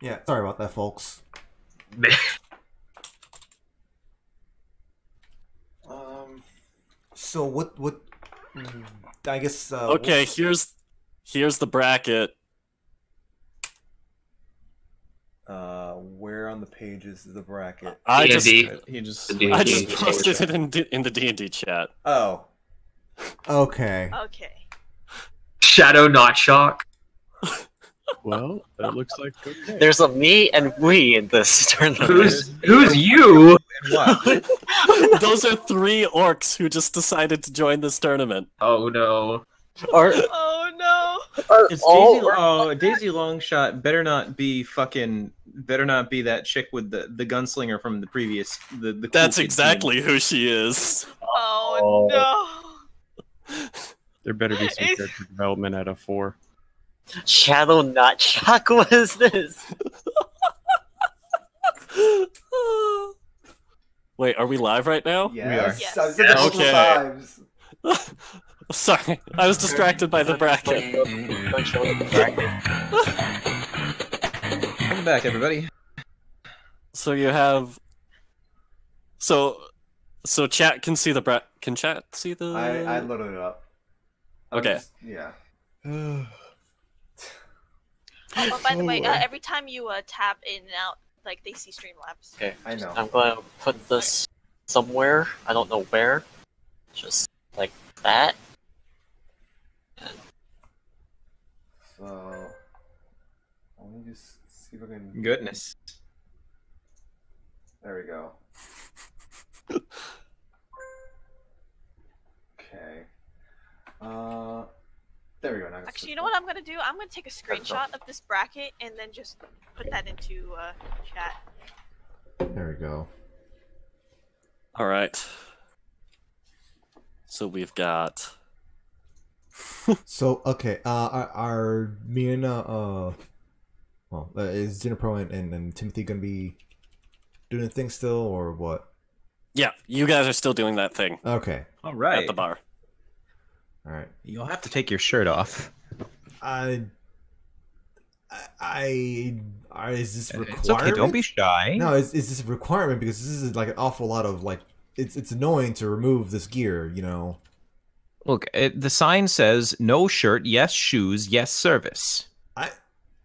Yeah, sorry about that, folks. So what? I guess. Okay, here's the bracket. Where on the page is the bracket? I just D&D posted it in the D&D chat. Oh. Okay. Okay. Shadow, not shock. Well, that looks like okay. There's a me and we in this tournament. Who's you? What? Those are 3 orcs who just decided to join this tournament. Oh no. Oh no! It's Daisy Longshot better not be that chick with the gunslinger from the previous the That's cool kid exactly who she is. Oh no! There better be some character development at a 4. Shadow not shock. What is this? Wait, are we live right now? Yes. Yes. I've said that multiple Okay. times. Sorry, I was distracted by the bracket. Welcome back, everybody. So you have... So chat can see the Can chat see the... I loaded it up. Okay. Yeah. Oh, by the way, every time you tap in and out, like they see Streamlabs. Okay, I know. I'm gonna put this somewhere. I don't know where. Just like that. So let me just see if I can. Goodness. There we go. Okay. There we go. Now Actually, you know what I'm gonna do? I'm gonna take a screenshot of this bracket and then just put that into chat. There we go. All right. So we've got... So okay, are me and is Dinner Pro and Timothy gonna be doing the thing still, or what? Yeah, you guys are still doing that thing Okay, All right. at the bar. all right. You'll have to take your shirt off. Is this required? It's okay. Don't be shy. No, is this a requirement? Because this is like an awful lot of like. It's annoying to remove this gear, you know. Look, the sign says no shirt, yes shoes, yes service.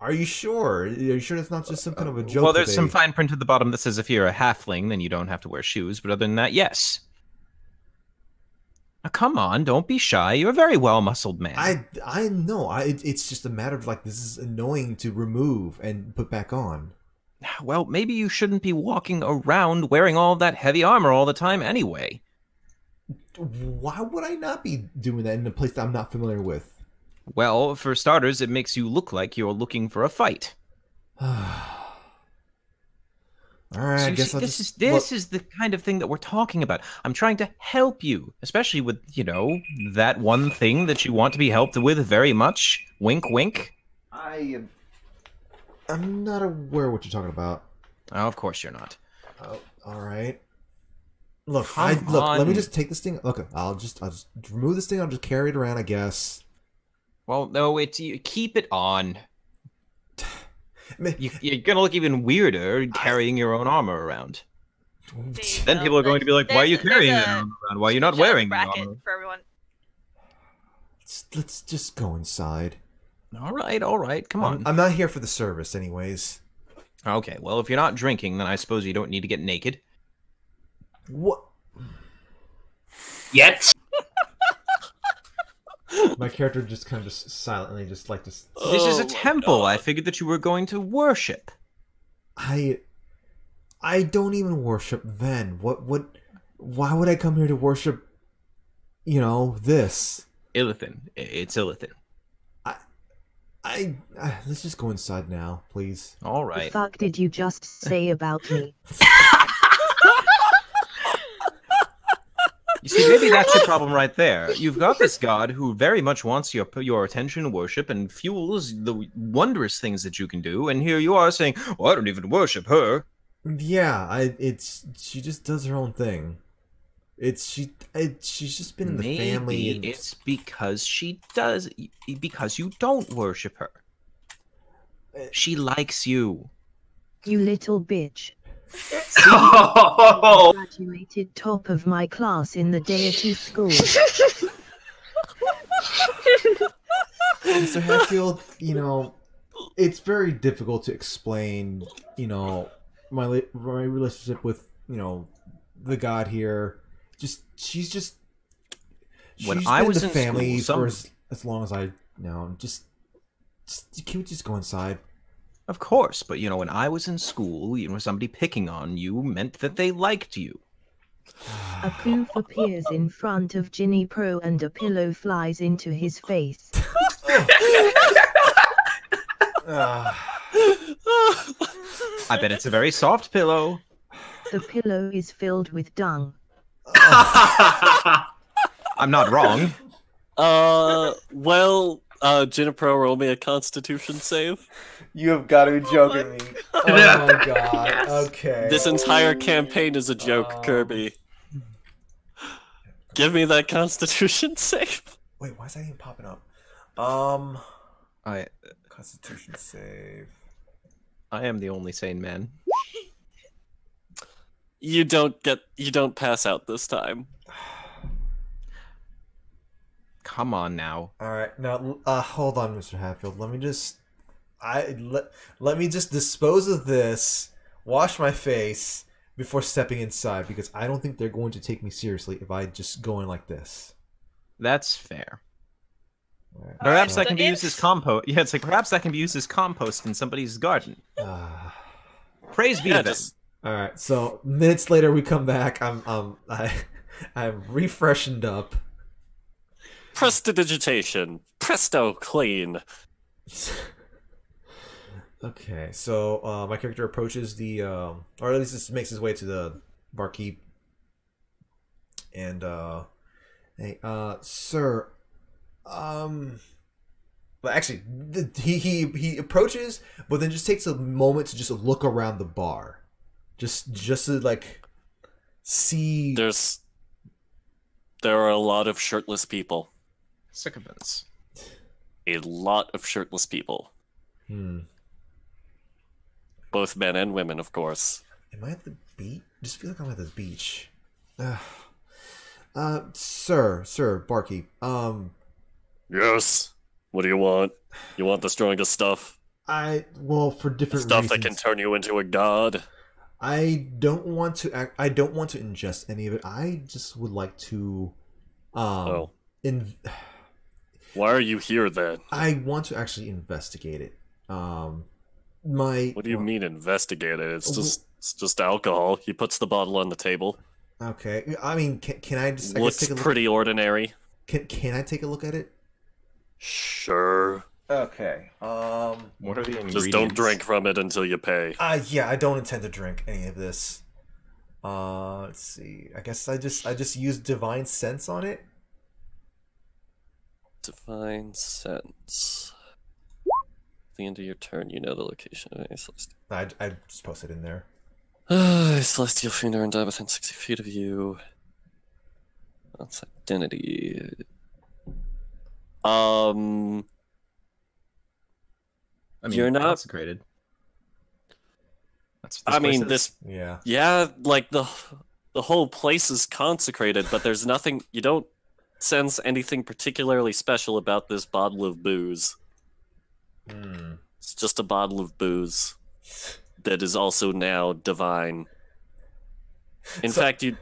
Are you sure? Are you sure it's not just some kind of a joke? Well, there's some fine print at the bottom that says if you're a halfling, then you don't have to wear shoes. But other than that, yes. Now, come on, don't be shy. You're a very well-muscled man. I know. It's just a matter of like this is annoying to remove and put back on. Well, maybe you shouldn't be walking around wearing all that heavy armor all the time anyway. Why would I not be doing that in a place that I'm not familiar with? Well, for starters, it makes you look like you're looking for a fight. All right, So I you guess see, I'll this just is the kind of thing that we're talking about. I'm trying to help you, especially with, you know, that one thing that you want to be helped with very much. Wink, wink. I'm not aware of what you're talking about. Oh, of course you're not. Oh, all right. Look, Come look. Let me on. just take this thing. Okay, I'll just remove this thing. I'll just carry it around, I guess. Well, no, you keep it on. Man, You're gonna look even weirder carrying your own armor around. There you Then go. people are going to be like, "Why are you There's carrying a that armor around? Why are you not screenshot of wearing the the bracket armor?" for everyone? let's just go inside. All right, come on. I'm not here for the service, anyways. Okay, well, if you're not drinking, then I suppose you don't need to get naked. What? Yet. My character just kind of just silently just like to. This is a Oh my temple. God. I figured that you were going to worship. I don't even worship then. Why would I come here to worship, you know, this? Illithin. It's Illithin. Let's just go inside now, please. All The right. fuck did you just say about me? You see, maybe that's your problem right there. You've got this god who very much wants your attention and worship and fuels the wondrous things that you can do, and here you are saying, "Well, I don't even worship her." Yeah, she just does her own thing. She's just been in the Maybe family. And... it's because you don't worship her. She likes you. You little bitch. Oh, Graduated top of my class in the deity school. Mr. Hatfield, you know, it's very difficult to explain, you know, my relationship with, you know, the god here. She's When been I was the in family school, for as long as I know. Can we just go inside? Of course, but you know, when I was in school, you know, somebody picking on you meant that they liked you. A poof appears in front of Ginny Pro and a pillow flies into his face. Ah. I bet it's a very soft pillow. The pillow is filled with dung. I'm not wrong. Well, Juniper, roll me a Constitution save. You have got to be joking me. Oh my god. Yes. Okay. This entire campaign is a joke, Kirby. Give me that Constitution save. Wait, why is that even popping up? Constitution save. I am the only sane man. You don't pass out this time. Come on now. All right, now hold on, Mr. Hatfield. Let me just let me just dispose of this, wash my face before stepping inside, because I don't think they're going to take me seriously if I just go in like this. That's fair. Right. Perhaps so that can be if- used as compost. Yeah, it's like perhaps that can be used as compost in somebody's garden. Praise be to them. All right. So minutes later, we come back. I'm refreshened up. Prestidigitation. Presto clean. Okay, so my character approaches the, or at least just makes his way to the barkeep, and hey, sir, but actually, he approaches, but then just takes a moment to just look around the bar, just to like see. There are a lot of shirtless people. Sycophants. A lot of shirtless people. Both men and women, of course. Am I at the beach? I just feel like I'm at the beach. Sir, barkeep. Yes. What do you want? You want the strongest stuff? Well, for different Stuff reasons. that can turn you into a god? I don't want to ingest any of it. I just would like to Why are you here then? I want to actually investigate it. What do you mean investigate it? It's just alcohol. He puts the bottle on the table. Okay. I mean, can I just Looks take a look? pretty ordinary. Can I take a look at it? Sure. Okay. What are the ingredients? Just don't drink from it until you pay. Yeah, I don't intend to drink any of this. Let's see. I guess I just use divine sense on it. Divine sense. At the end of your turn, you know the location of any celestial. I just post it in there. Celestial fiend and die within 60 feet of you. That's identity. I mean, You're not consecrated. That's what I mean, place is. Yeah, like the whole place is consecrated, but there's nothing. You don't sense anything particularly special about this bottle of booze. It's just a bottle of booze that is also now divine. In fact, you.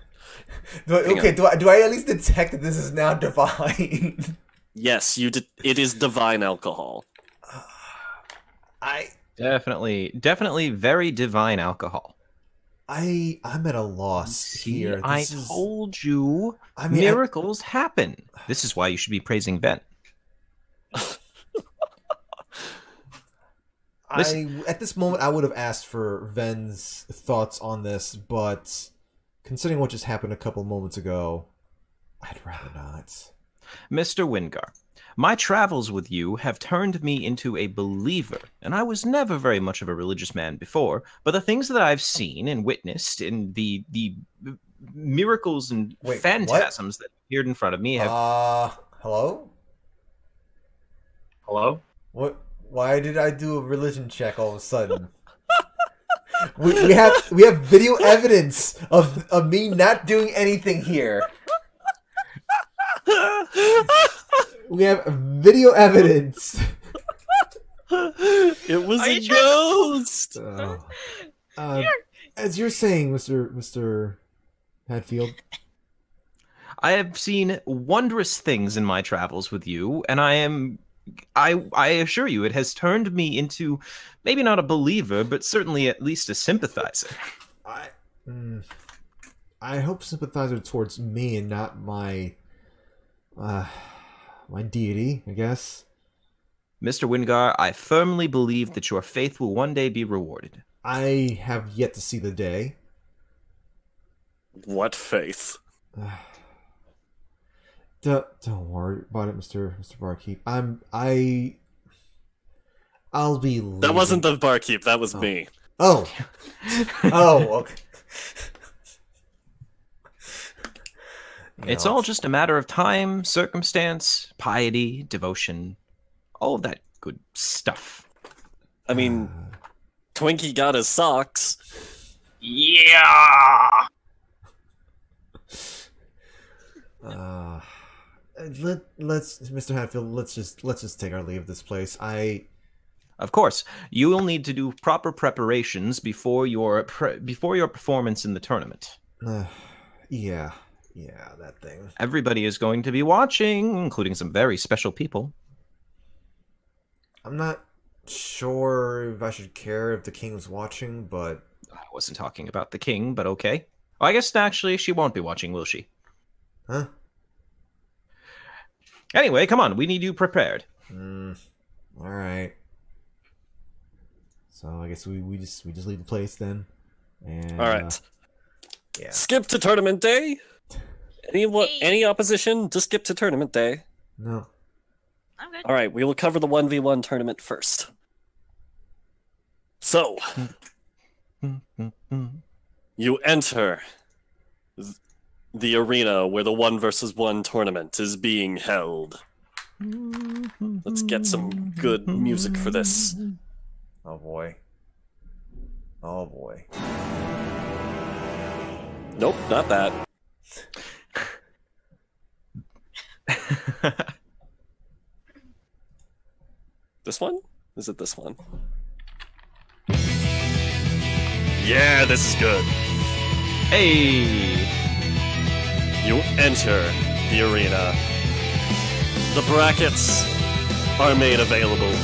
Do I at least detect that this is now divine? Yes, it is divine alcohol. Definitely very divine alcohol. I'm at a loss here. I told you, miracles happen. This is why you should be praising Ben. At this moment, I would have asked for Ven's thoughts on this, but considering what just happened a couple moments ago, I'd rather not. Mr. Wingar, my travels with you have turned me into a believer, and I was never very much of a religious man before, but the things that I've seen and witnessed in the miracles and phantasms that appeared in front of me have... Hello? Hello? What? Why did I do a religion check all of a sudden? We have video evidence of me not doing anything here. We have video evidence. It was a ghost. As you're saying, Mr. Hadfield. I have seen wondrous things in my travels with you, and I assure you, it has turned me into maybe not a believer, but certainly at least a sympathizer. I hope sympathizer towards me and not my my deity, I guess. Mr. Wingar, I firmly believe that your faith will one day be rewarded. I have yet to see the day. What faith? Don't worry about it, Mr. Barkeep. I'll be leaving. That wasn't the barkeep, that was me. Oh. Oh, okay. It's all just a matter of time, circumstance, piety, devotion, all of that good stuff. I mean, Twinkie got his socks. Yeah. Let's, Mr. Hatfield. Let's just take our leave of this place. Of course, you will need to do proper preparations before your performance in the tournament. Yeah, that thing. Everybody is going to be watching, including some very special people. I'm not sure if I should care if the king was watching, but I wasn't talking about the king, but okay. Oh, I guess actually she won't be watching, will she? Huh? Anyway, come on, we need you prepared. All right. So I guess we just leave the place then. And, All right. Yeah. Skip to tournament day. Any opposition? Just skip to tournament day. No. I'm good. All right, we will cover the 1v1 tournament first. So, you enter the arena where the 1v1 tournament is being held. Let's get some good music for this. Oh boy. Oh boy. Nope, not that. This one? Is it this one? Yeah, this is good. Hey! You enter the arena. The brackets are made available,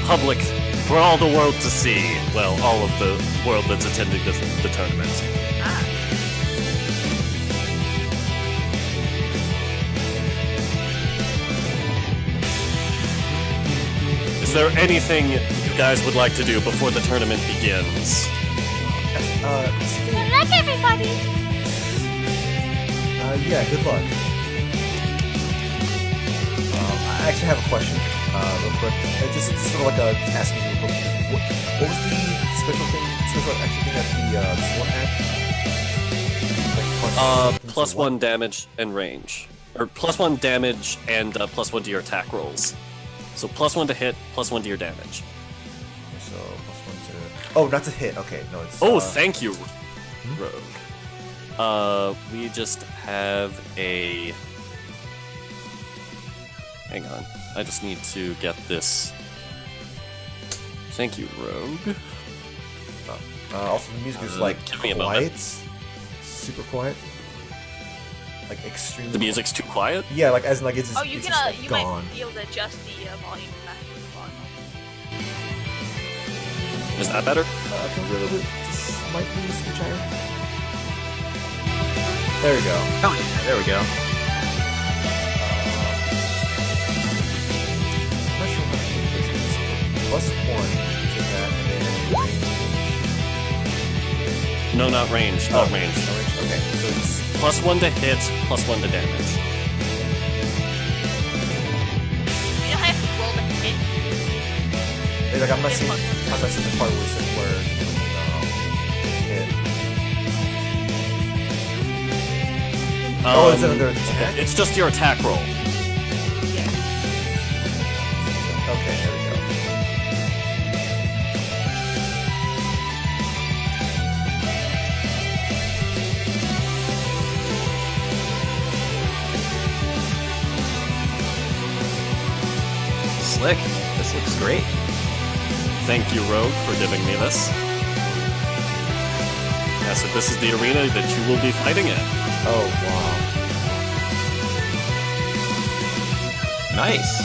public, for all the world to see. Well, all of the world that's attending the tournament. Is there anything you guys would like to do before the tournament begins? Good luck, everybody! Yeah, good luck. I actually have a question, real quick. It's just sort of like asking you, what was the special action thing that the sword had? Like Plus one damage and range. Or plus one damage and plus one to your attack rolls. So plus one to hit, plus one to your damage. So plus one to... Oh, not to hit. Okay, no, it's... Oh, thank you, Rogue. We just have a... Hang on. I just need to get this. Thank you, Rogue. Also, the music is like give me a quiet. moment. Super quiet. Like extremely... The music's too quiet? Yeah, like as in like it's just, Oh, you it's can just, like, you gone. might be able to adjust the volume after the volume. Is that better? Can we a little bit slightly switch higher? There we go. Oh, yeah, there we go. I'm not sure how many places plus one to that, and then No, not range. Not range. no range. Okay, so it's Plus one to hit, plus one to damage. You don't have to roll to hit. it's like I'm not seeing the part where hit. Oh, is it under attack? It's just your attack roll. Yeah. Okay, there we go. slick. This looks great. Thank you, Rogue, for giving me this. Yeah, so this is the arena that you will be fighting in. Oh, wow. Nice.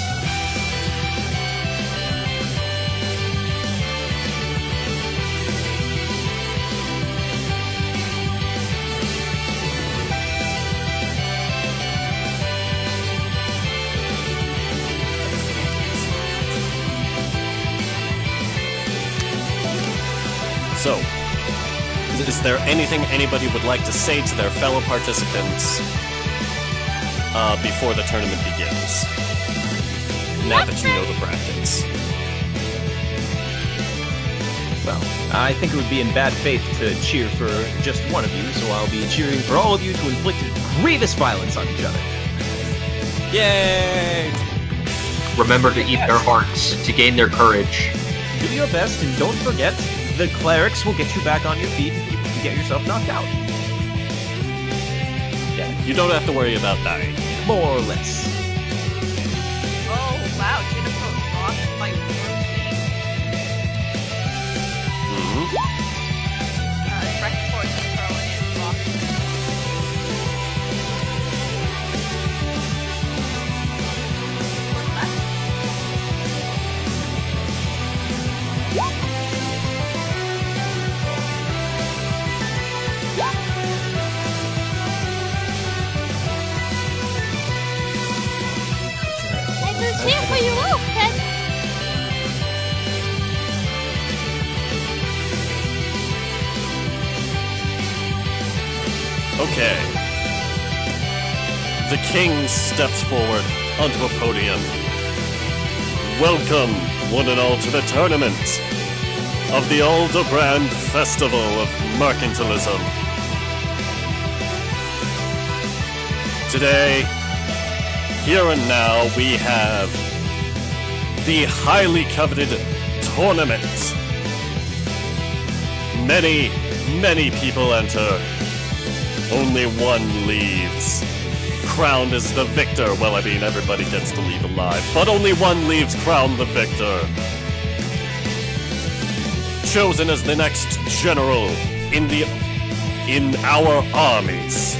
So, is there anything anybody would like to say to their fellow participants before the tournament begins? Now that you know the brackets. Well, I think it would be in bad faith to cheer for just one of you, so I'll be cheering for all of you to inflict grievous violence on each other. Yay! Remember to eat their hearts to gain their courage. Do your best, and don't forget, the clerics will get you back on your feet if you get yourself knocked out. Yeah, you don't have to worry about dying. More or less. Oh, wow, Jennifer Rock fight first me. Bracket 4 is Pearl and Rock. What's that? I will cheer for you all, friends. Okay. The king steps forward onto a podium. Welcome, one and all, to the tournament of the Aldebrand Festival of Mercantilism. Today, here and now, we have the highly coveted tournament. Many, many people enter. Only one leaves. Crowned as the victor. Well, I mean, everybody gets to leave alive, but only one leaves crowned the victor. Chosen as the next general in our armies.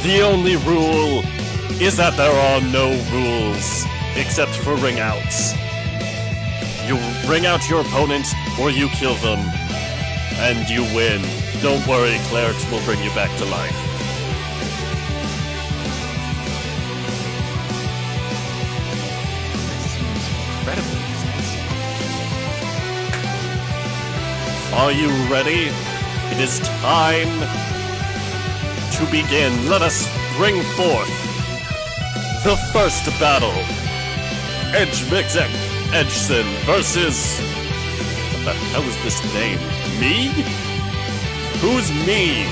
The only rule is that there are no rules, except for ring outs. You ring out your opponent, or you kill them, and you win. Don't worry, clerics will bring you back to life. This seems incredibly expensive. Are you ready? It is time to begin. Let us bring forth the first battle. Edgson versus... What the hell is this name? Me? Who's me?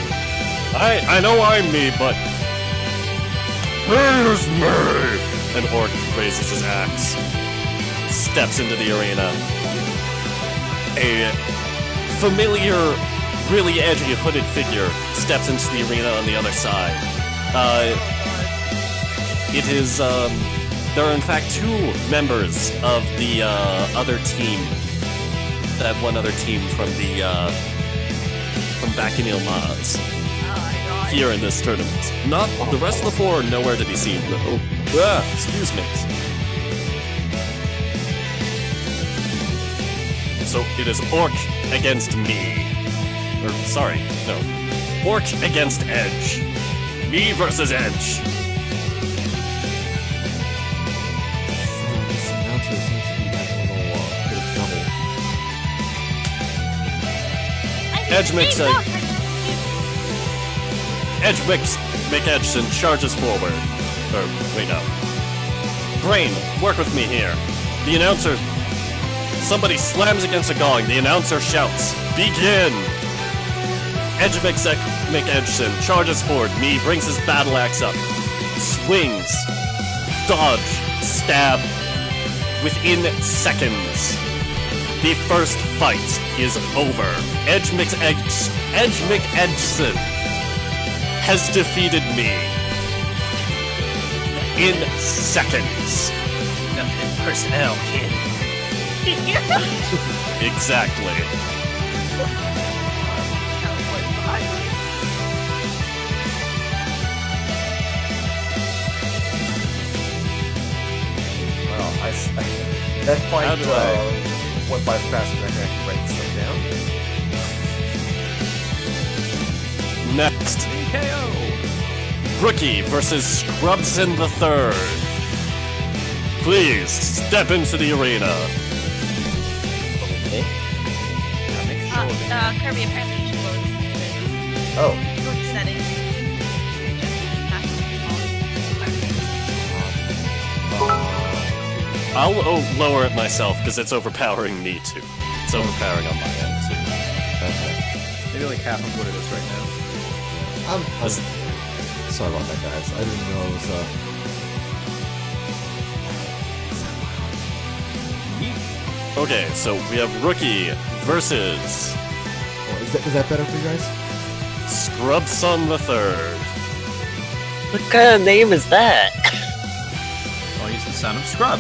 I know I'm me, but... Where's me? An orc raises his axe. Steps into the arena. A familiar, really edgy hooded figure steps into the arena on the other side. It is, there are in fact two members of the, other team. That one other team from the, from back in Ilmaz. Here in this tournament. Not the rest of the four are nowhere to be seen, though. Excuse me. So it is Orc against me. Or, sorry, no. Orc against Edge. Me versus Edge. This announcer seems to be having a little bit of trouble. Edge makes a... Edge makes Edgeson charges forward. Or, wait, no. Brain, work with me here. The announcer... Somebody slams against a gong. The announcer shouts, "Begin!" Edge makes Edgeson charges forward. Me brings his battle axe up. Swings. Dodge. Stab. Within seconds. The first fight is over. Edge McEdgeson has defeated me in seconds. personnel, kid. Exactly. Cowboys behind you. Well, that fight How do went by faster than I can actually write stuff down. Next, TKO. Rookie versus Scrubson the Third. Please step into the arena. Okay. Kirby, apparently you should load into it. Oh. Go to settings. I'll lower it myself because it's overpowering me too. It's overpowering on my end too. Maybe like half of what it is right now. I'm sorry about that, guys. I didn't know it was Okay, so we have Rookie versus oh, is that better for you guys? Scrubson the Third. What kind of name is that? I'll use the son of Scrub.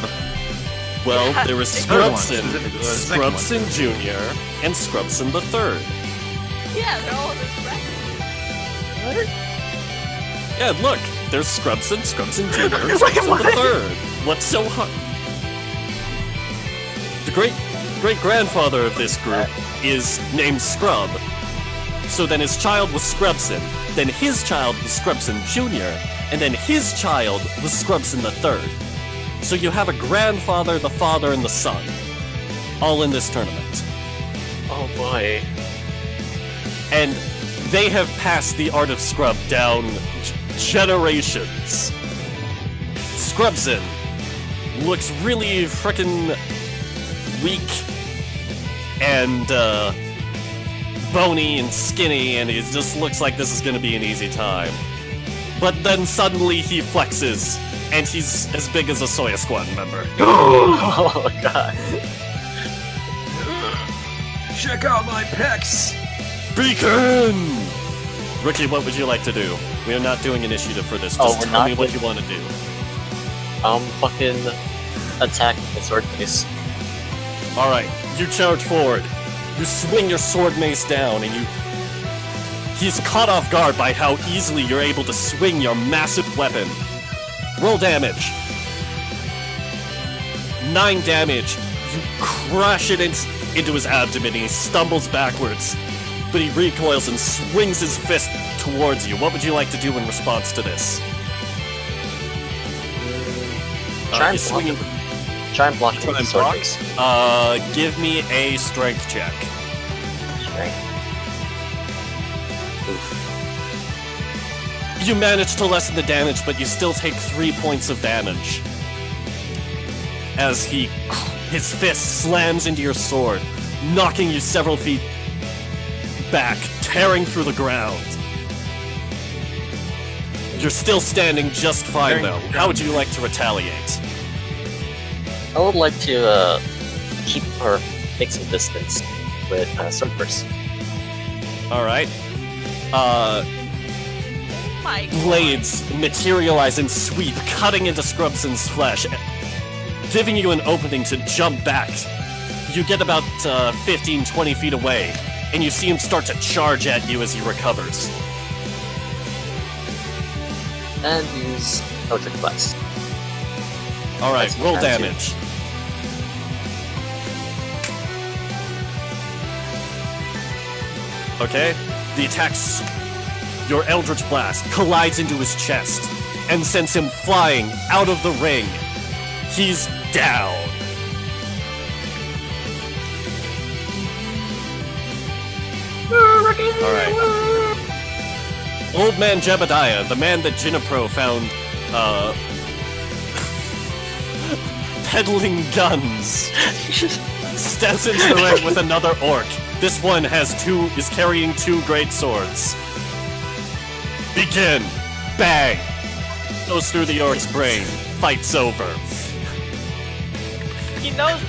Well, there was third one, Scrubson, specifically, the second one. Scrubson Jr., and Scrubson the Third. Yeah, they're all in this bracket. Yeah, look, there's Scrubson, Scrubson Jr., and Scrubson the Third. What's so hard? The great-grandfather of this group is named Scrub. So then his child was Scrubson, then his child was Scrubson Jr., and then his child was Scrubson the Third. So you have a grandfather, the father, and the son, all in this tournament. Oh boy. And they have passed the art of Scrub down generations. Scrubson looks really frickin' weak and bony and skinny, and it just looks like this is gonna be an easy time. But then suddenly he flexes, and he's as big as a Soya Squad member. Oh god. Check out my pecs! Beacon! Rookie, what would you like to do? We are not doing initiative for this. Oh, Just we're tell not me what doing- you want to do. Fucking attack the sword base. Alright, you charge forward. You swing your sword mace down, and he's caught off guard by how easily you're able to swing your massive weapon. Roll damage. 9 damage. You crush it into his abdomen, and he stumbles backwards. But he recoils and swings his fist towards you. What would you like to do in response to this? Try and he's block swinging. Try and block Try the and sword block? base. Give me a strength check. Strength. Oof. You manage to lessen the damage, but you still take 3 points of damage. As his fist slams into your sword, knocking you several feet back, tearing through the ground. You're still standing just fine, though. How would you like to retaliate? I would like to keep or make some distance with sword burst. Alright. My Blades materialize and sweep, cutting into Scrubson's flesh, giving you an opening to jump back. You get about 15-20 feet away, and you see him start to charge at you as he recovers. And use Eldritch Blast. Alright, roll That's damage. Okay, the attacks. Your Eldritch Blast collides into his chest and sends him flying out of the ring. He's down. Alright. Old Man Jebediah, the man that Jinapro found, peddling guns, steps into the ring with another orc. This one is carrying 2 great swords. Begin! Bang! Goes through the orc's brain. Fight's over. He knows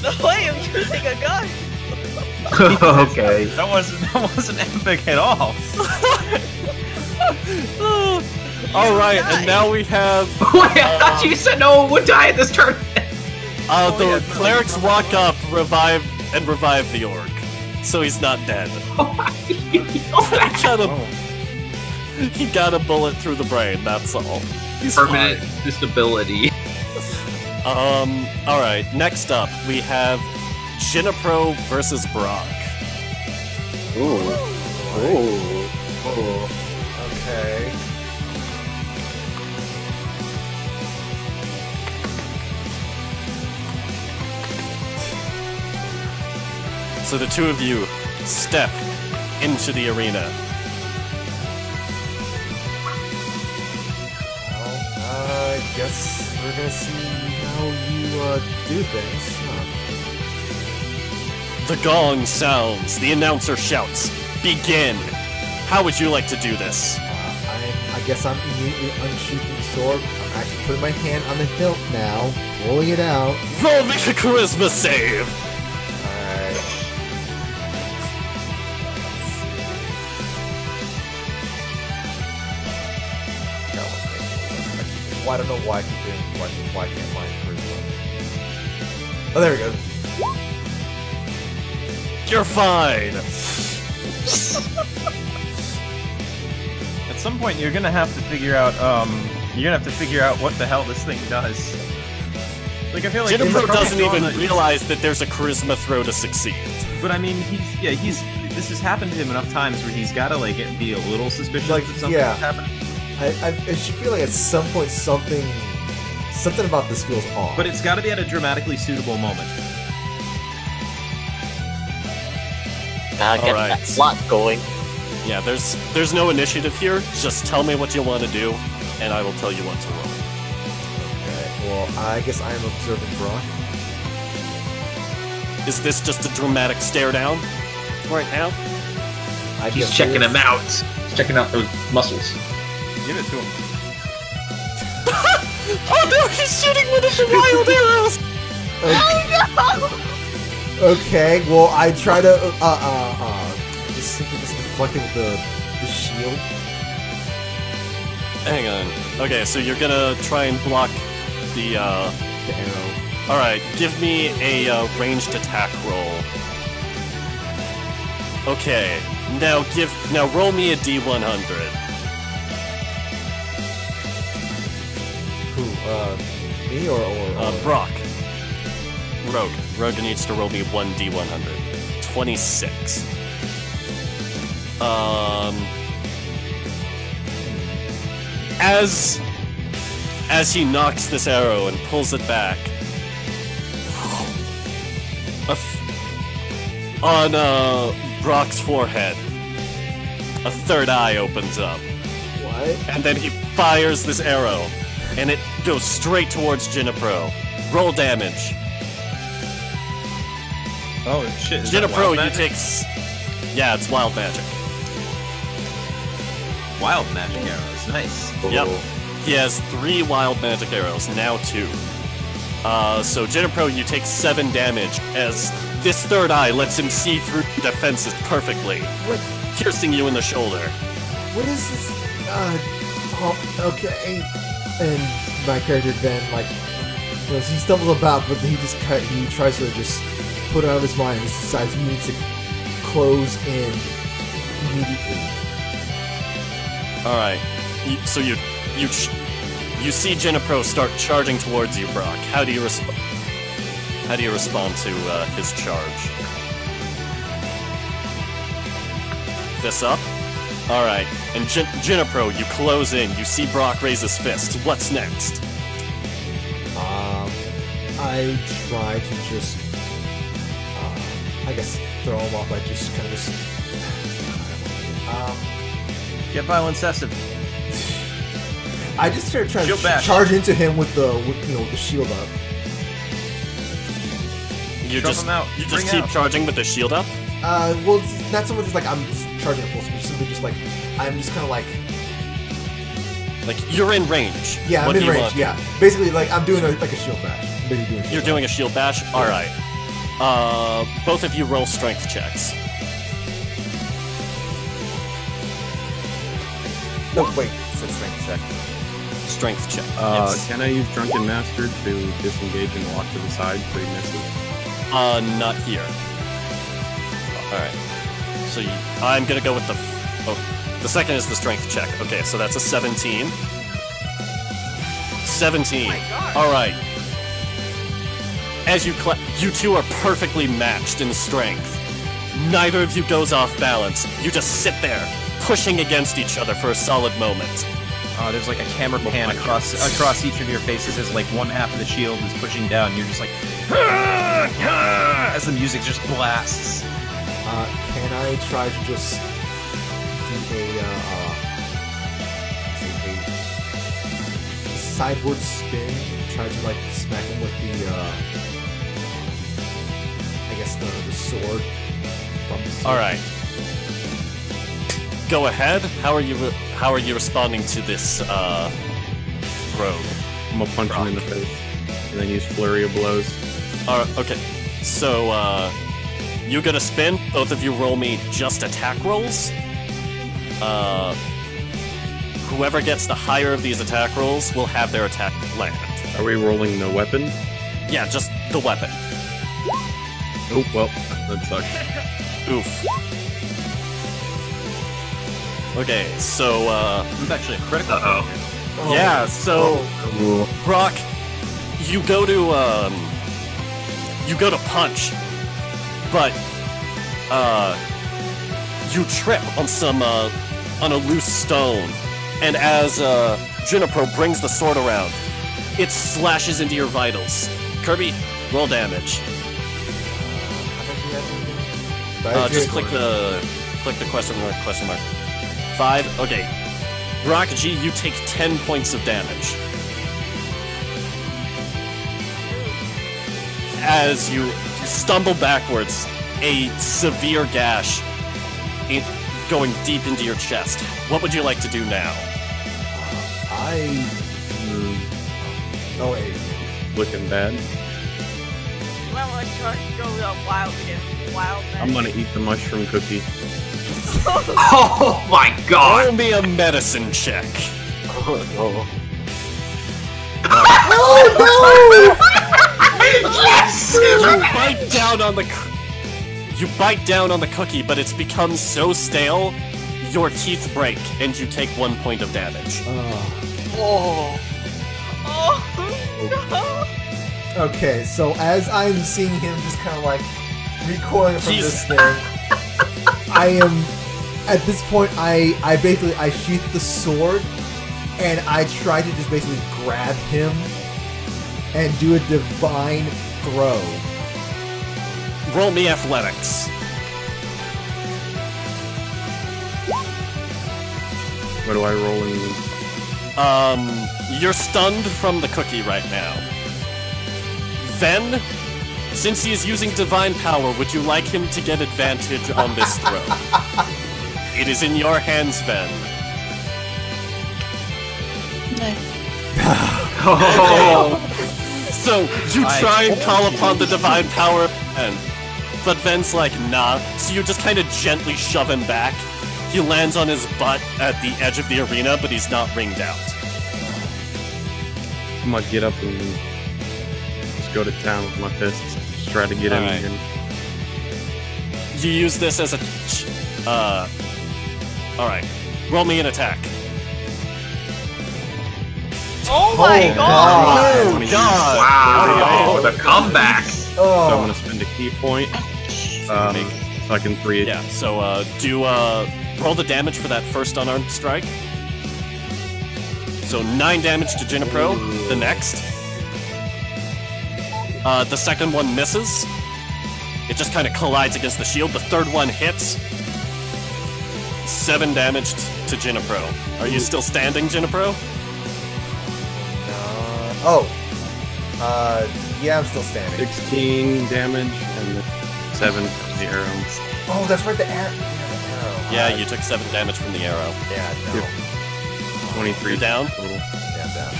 the way of using a gun. Okay. That wasn't epic at all. All right, and now we have Wait, I thought you said no one would die at this tournament. the clerics walk up, revive the orc, so he's not dead. He got a bullet through the brain. That's all. He's Permanent fine. disability. All right. Next up, we have Jinapro versus Brock. Ooh. Ooh. Okay. So the two of you step into the arena. Well, I guess we're gonna see how you do things. Huh. The gong sounds. The announcer shouts, "Begin!" How would you like to do this? I guess I'm immediately unsheathing the sword. I'm actually putting my hand on the hilt now, pulling it out. Roll me a charisma save! Alright. Well, I don't know why I keep doing why I can't find charisma. Oh, there we go. You're fine! At some point, you're gonna have to figure out, what the hell this thing does. Like, I feel like Jinapro doesn't even realize that there's a charisma throw to succeed. But I mean, this has happened to him enough times where he's gotta, like, be a little suspicious Like, that something's yeah. happening. I should feel like at some point something about this feels off. But it's gotta be at a dramatically suitable moment. Get Alright. that plot going. Yeah, there's no initiative here. Just tell me what you want to do, and I will tell you what to roll. Okay, well, I guess I am observing Brock. Is this just a dramatic stare down right now? He's guess checking it is. him out. He's checking out those muscles. Give it to him. Oh no, he's shooting one of the wild arrows! Okay, well, I try to, just simply just deflect it with the shield. Hang on. Okay, so you're gonna try and block the arrow. Alright, give me a ranged attack roll. Okay, now roll me a D100. Who, me or Brock. Rogue needs to roll me 1D100. 26. As he knocks this arrow and pulls it back, on Brock's forehead, a third eye opens up. What? And then he fires this arrow, and it goes straight towards Jinapro. Roll damage. Oh shit! Is that Jinapro, wild you magic? take. Yeah, it's wild magic. Wild magic arrows. Nice. Yep. He has 3 wild magic arrows, now 2. So Jinapro, you take 7 damage as this third eye lets him see through defenses perfectly, piercing you in the shoulder. What is this? Okay. And my character then, like, you know, he stumbles about, but he tries to just put it out of his mind and decides he needs to close in immediately. Alright, so you see Jinapro start charging towards you, Brock. How do you respond? How do you respond to his charge? Fist up? Alright, and Jinapro, you close in. You see Brock raise his fist. What's next? I try to just, I guess, throw him off by just kind of just, Get violent excessive. I just try to Shield bash. charge into him with the shield up. You Shove just him out. you Bring just keep out. charging with the shield up? Well, it's not so much as like I'm just charging at full speed, simply just like I'm just kind of like, you're in range. yeah, What I'm do in you range. want? Yeah, basically like I'm doing like a shield bash. You're doing a shield bash? Alright. Both of you roll strength checks. No, wait. said strength check. Strength check. Yes. Can I use Drunken Master to disengage and walk to the side so he misses? Not here. Alright. So I'm gonna go with the... the second is the strength check. Okay, so that's a 17. 17. Oh my God. Alright. As you two are perfectly matched in strength. Neither of you goes off balance. You just sit there, pushing against each other for a solid moment. There's like a camera pan across each of your faces as like one half of the shield is pushing down. You're just like, as the music just blasts. Can I try to just do a sideward spin? Try to like smack him with the I guess the sword from the sword. All right. Go ahead. How are you responding to this rogue? I'm gonna punch him in the face, and then use flurry of blows. Okay. So you gonna spin? Both of you roll me just attack rolls. Whoever gets the higher of these attack rolls will have their attack land. Are we rolling the weapon? Yeah, just the weapon. Oh well, that sucks. Oof. Okay, so It's actually a critical. yeah, so Brock, you go to punch, but you trip on on a loose stone, and as Juniper brings the sword around, it slashes into your vitals. Kirby, roll damage. Just click the question mark. 5. Okay. Brock G, you take 10 points of damage. As you stumble backwards, a severe gash going deep into your chest. What would you like to do now? Oh wait. Looking bad. Well, I try to go wild again. Wild. I'm gonna eat the mushroom cookie. Oh my god! Roll me a medicine check. Oh no. Yes! You bite down on the cookie, but it's become so stale, your teeth break, and you take 1 point of damage. Oh. Oh no! Okay, so as I'm seeing him just kind of like recoiling from this thing, I am at this point. I basically sheath the sword and I try to just basically grab him and do a divine throw. Roll me athletics. What do I roll in? You're stunned from the cookie right now. Then, since he is using divine power, would you like him to get advantage on this throw? It is in your hands, Ven. Oh. So, you try and call upon the divine power of Ven, but Ven's like, nah, so you just kind of gently shove him back. He lands on his butt at the edge of the arena, but he's not ringed out. I'm gonna get up and just go to town with my fists. Just try to get in Alright. here. You use this as a... Alright. Roll me an attack. Oh my god! Oh, God! Wow, the comeback! So I'm gonna spend a key point. So I can 3 Yeah, so, roll the damage for that first unarmed strike. So 9 damage to Jinapro, the next. The second one misses. It just kind of collides against the shield. The third one hits. 7 damage to Jinapro. Are you still standing, Jinapro? Yeah, I'm still standing. 16 damage and then 7 from the arrow. Oh, that's right, the arrow. Yeah, the arrow. Yeah, you took 7 damage from the arrow. Yeah, no. 23 You're down? total. Yeah, I'm down.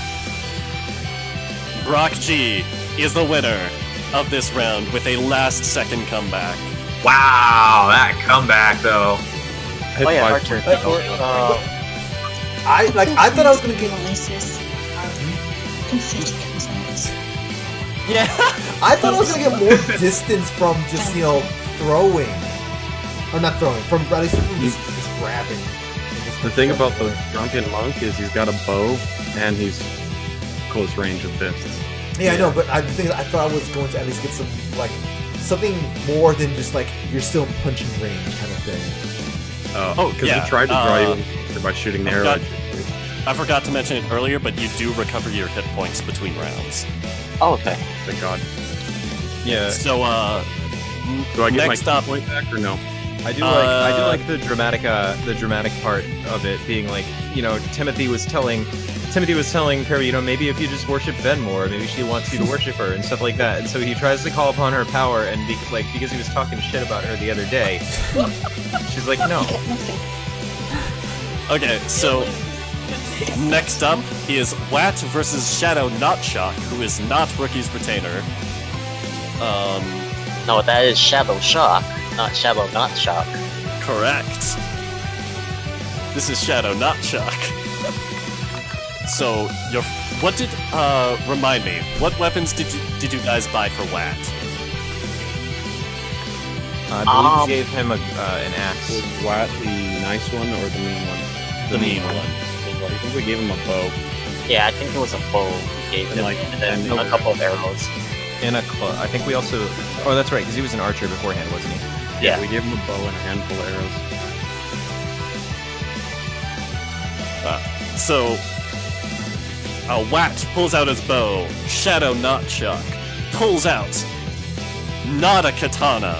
Brock G is the winner of this round with a last-second comeback. Wow, that comeback though. I hit Oh yeah, 5 Archer. points. I thought I was gonna get. Yeah. I thought I was gonna get more distance from just throwing, or not throwing, from at least from just grabbing. The thing about the drunken monk is he's got a bow and he's close range of fists. Yeah, I know, but I thought I was going to at least get some something more than just you're still in punching range kind of thing. Because he tried to draw you in by shooting the arrow. I forgot to mention it earlier, but you do recover your hit points between rounds. Oh, okay. Thank God. Yeah. So, do I get next my up, point back or no? I do like the dramatic part of it being Timothy was telling Kirby, maybe if you just worship Ven more, maybe she wants you to worship her and stuff like that. And so he tries to call upon her power, and because he was talking shit about her the other day, she's like, no. Okay, so next up is Watt versus Shadow Notshock, who is not Rookie's retainer. No, that is Shadow Shock, not Shadow Not Shock. Correct. This is Shadow Notshock. So, remind me, what weapons did you guys buy for Watt? I believe you gave him an axe. Was Watt the nice one or the mean one? The mean one. I think we gave him a bow. Yeah, I think it was a bow we gave him, and then a couple of arrows. And a club. I think we also... Oh, that's right, because he was an archer beforehand, wasn't he? Yeah. We gave him a bow and a handful of arrows. So... Watt pulls out his bow. Shadow Notshock pulls out... not a katana.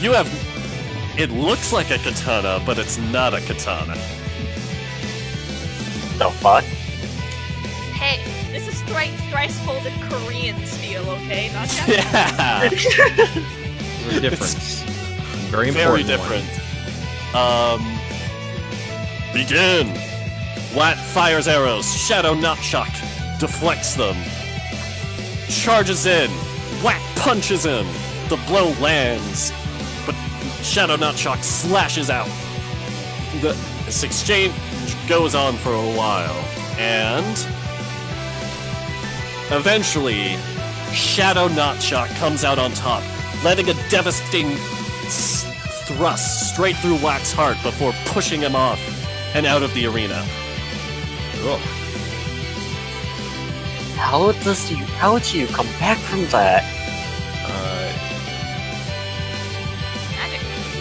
You have... It looks like a katana, but it's not a katana. The fuck? Hey, this is thrice folded Korean steel, okay? Not Japanese. Yeah! There's a difference. Very Very important different. Begin! Watt fires arrows. Shadow Notshock deflects them. Charges in. Watt punches him. The blow lands. But Shadow Notshock slashes out. This exchange goes on for a while. And... eventually, Shadow Notshock comes out on top, letting a devastating thrust straight through Watt's heart before pushing him off and out of the arena. Ugh. How do you come back from that?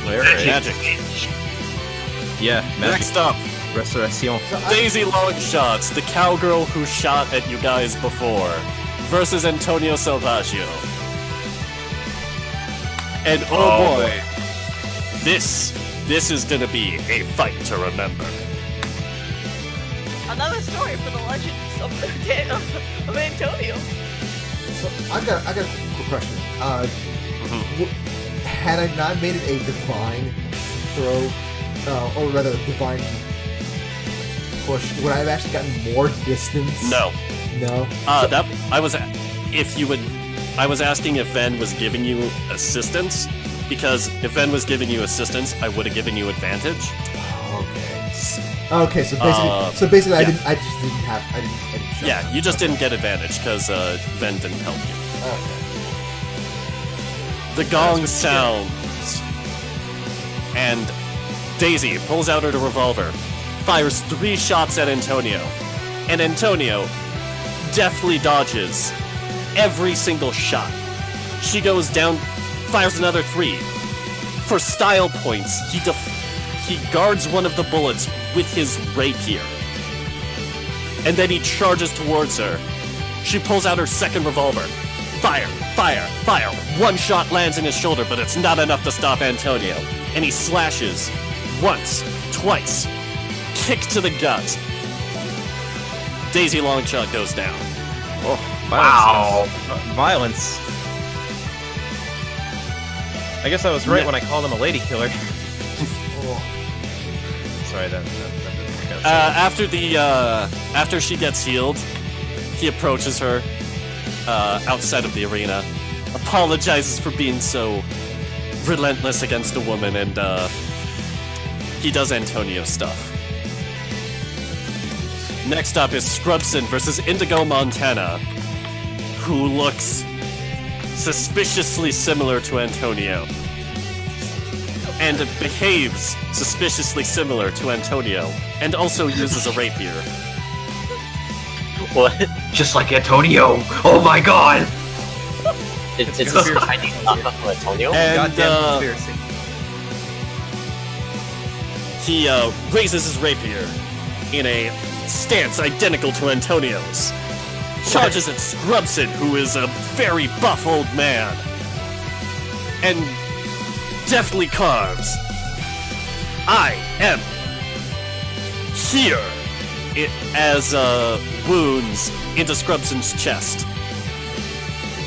Magic. Yeah, magic. Next up, Restoration. Daisy Longshots, the cowgirl who shot at you guys before, versus Antonio Salvaggio. And oh boy, this is gonna be a fight to remember. Another story for the legends of Antonio. So I got a quick question. Had I not made it a divine throw, or rather a divine push, would I have actually gotten more distance? No. No. I was asking if Ven was giving you assistance, because if Ven was giving you assistance, I would have given you advantage. Okay. Okay, so basically, yeah. I just didn't have. I didn't show Yeah, that. you just didn't get advantage because Ven didn't help you. Okay. The gong sounds, and Daisy pulls out her revolver, fires 3 shots at Antonio, and Antonio deftly dodges every single shot. She goes down, fires another 3. For style points, he guards one of the bullets with his rapier, and then he charges towards her. She pulls out her second revolver. Fire, fire, fire. 1 shot lands in his shoulder, but it's not enough to stop Antonio. And he slashes once, twice. Kick to the gut. Daisy Longshot goes down. Oh, violence. Wow. Violence. I guess I was right when I called him a lady killer. Sorry, that after she gets healed, he approaches her outside of the arena, apologizes for being so relentless against a woman, and he does Antonio stuff. Next up is Scrubson versus Indigo Montana, who looks suspiciously similar to Antonio, and behaves suspiciously similar to Antonio, and also uses a rapier. What? Just like Antonio. Oh my god. It's a Chinese knockoff of Antonio? And Goddamn conspiracy. he raises his rapier in a stance identical to Antonio's. Charges at Scrubson, who is a very buff old man, and deftly carves, "I am here," as wounds into Scrubson's chest,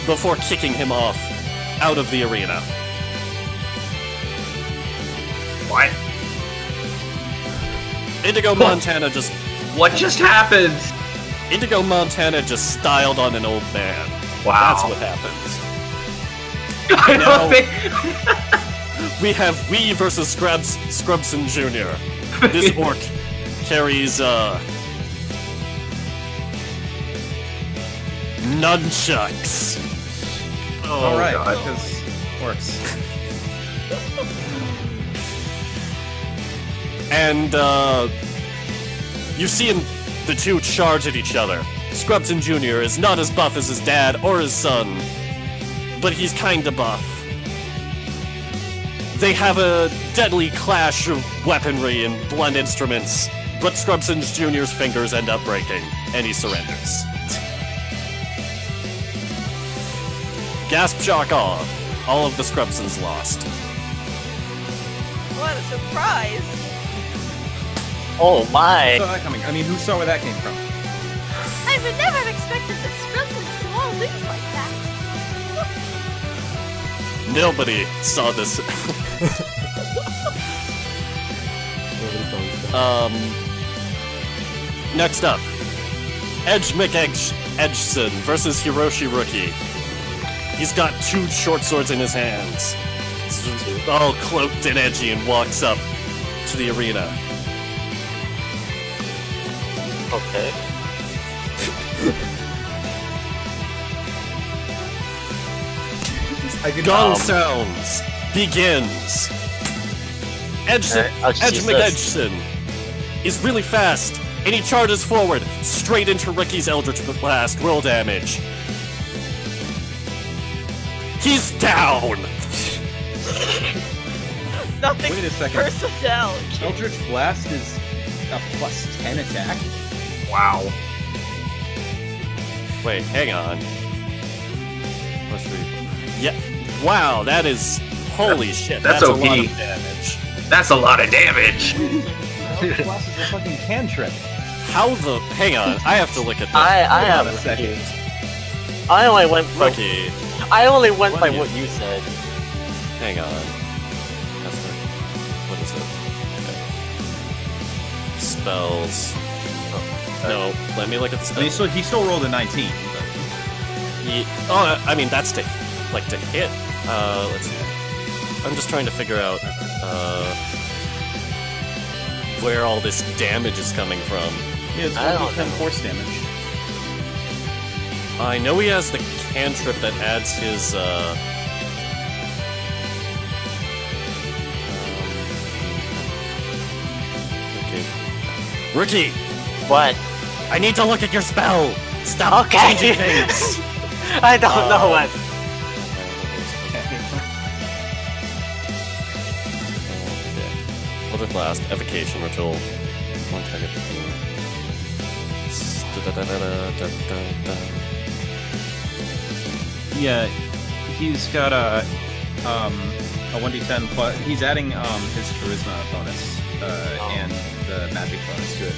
before kicking him off out of the arena. What? Indigo Montana just... What just happened? Indigo Montana just styled on an old man. Wow. That's what happens. I Now- don't think. We have Wee versus Scrubson Jr. This orc carries, nunchucks. Oh, Alright, God. because works. And, you see the two charge at each other. Scrubson Jr. is not as buff as his dad or his son, but he's kinda buff. They have a deadly clash of weaponry and blunt instruments, but Scrubson Jr.'s fingers end up breaking, and he surrenders. Gasp, shock, awe. All of the Scrubsons lost. What a surprise! Oh my! Who saw that coming? I mean, who saw where that came from? I would never have expected the Scrubsons to all lose like that. Nobody saw this. Next up, Edge McEdgeson versus Hiroshi Rookie. He's got two short swords in his hands. He's all cloaked and edgy and walks up to the arena. Okay. Gong sounds begins. Edge I'll just use this. McEdgeson is really fast, and he charges forward straight into Ricky's Eldritch Blast. Roll damage. He's down. Nothing Wait a second. personnel. Eldritch Blast is a +10 attack? Wow. Wait, hang on. Plus 3. Yeah. Wow, that is holy shit. That's a OP. lot of damage. That's a lot of damage. Eldritch Blast is a fucking cantrip. How the? Hang on, I have to look at this. I Hold on am a second. confused. I only went by Rookie. what do you- what you said. Hang on. That's the, what is it? Okay. Spells. No, let me look at the I mean, spells. he still rolled a 19. I mean that's to hit. Let's see. I'm just trying to figure out where all this damage is coming from. Yeah, it's I don't 1d10 know. force damage. I know he has the cantrip that adds his Rookie! What? I need to look at your spell! Stop Okay. changing things! I don't know what. What if last? Evocation ritual. One target. Yeah, he's got a 1d10 plus. He's adding his charisma bonus and the magic bonus to it.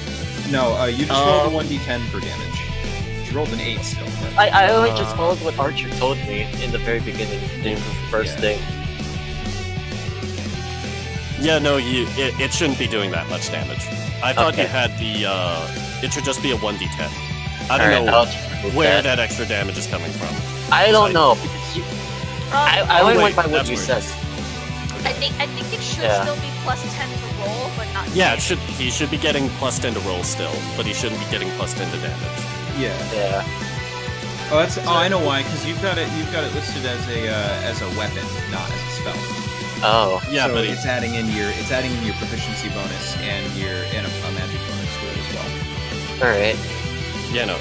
No, you just rolled a 1d10 for damage. You rolled an 8 still. But... I only just followed what Archer told me in the very beginning, the first thing. Yeah, no, it shouldn't be doing that much damage. I thought you had the, it should just be a 1d10. I don't know where that extra damage is coming from. I don't know, because you... I only went by what that's you where said. it is. I think it should Yeah. still be plus 10 to roll, but not. Yeah, he should be getting plus 10 to roll still, but he shouldn't be getting plus 10 to damage. Yeah. Yeah. Oh, I know why. Because you've got it listed as a weapon, not as a spell. Oh. Yeah, so but it's adding in your proficiency bonus and a magic bonus to it as well. All right. Yeah, no.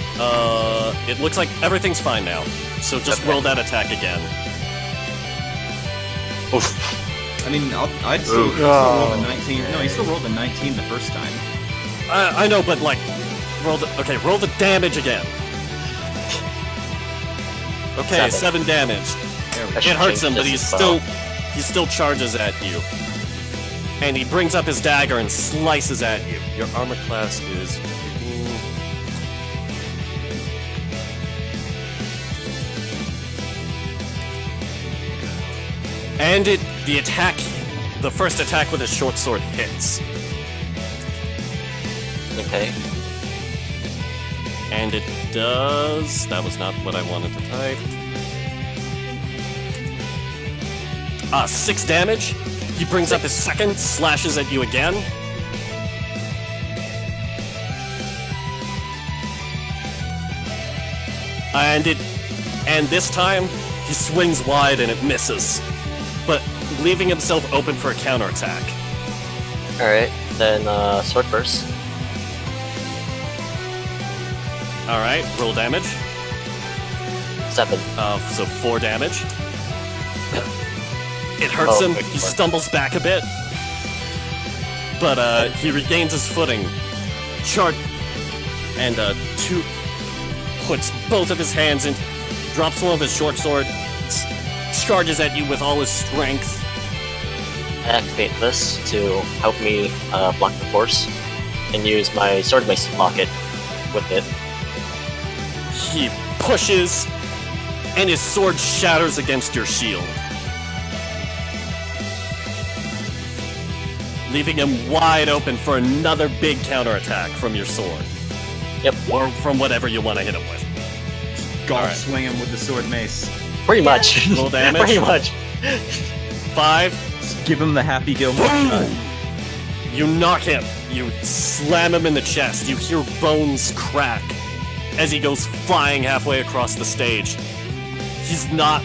It looks like everything's fine now. So just roll that attack again. Oof. I mean, I'd still roll the 19. No, he still rolled the 19 the first time. I know, but like, roll the damage again. Okay, 7 damage. It hurts him, but he still charges at you. And he brings up his dagger and slices at you. Your armor class is 15. And the first attack with his short sword hits. Okay. And it does... That was not what I wanted to type. 6 damage. He brings up his second, slashes at you again. And this time, he swings wide and it misses. But leaving himself open for a counterattack. Alright, then sword burst. Alright, roll damage. 7. So 4 damage. It hurts him, he stumbles back a bit. But he regains his footing. And puts both of his hands in, drops one of his short sword, charges at you with all his strength. Activate this to help me block the force, and use my sword mace pocket with it. He pushes, and his sword shatters against your shield, leaving him wide open for another big counterattack from your sword. Yep. Or from whatever you want to hit him with. Golf swing him with the sword mace. Pretty much. Roll damage. Pretty much. 5. Just give him the Happy Gilmore shot. You knock him. You slam him in the chest. You hear bones crack as he goes flying halfway across the stage. He's not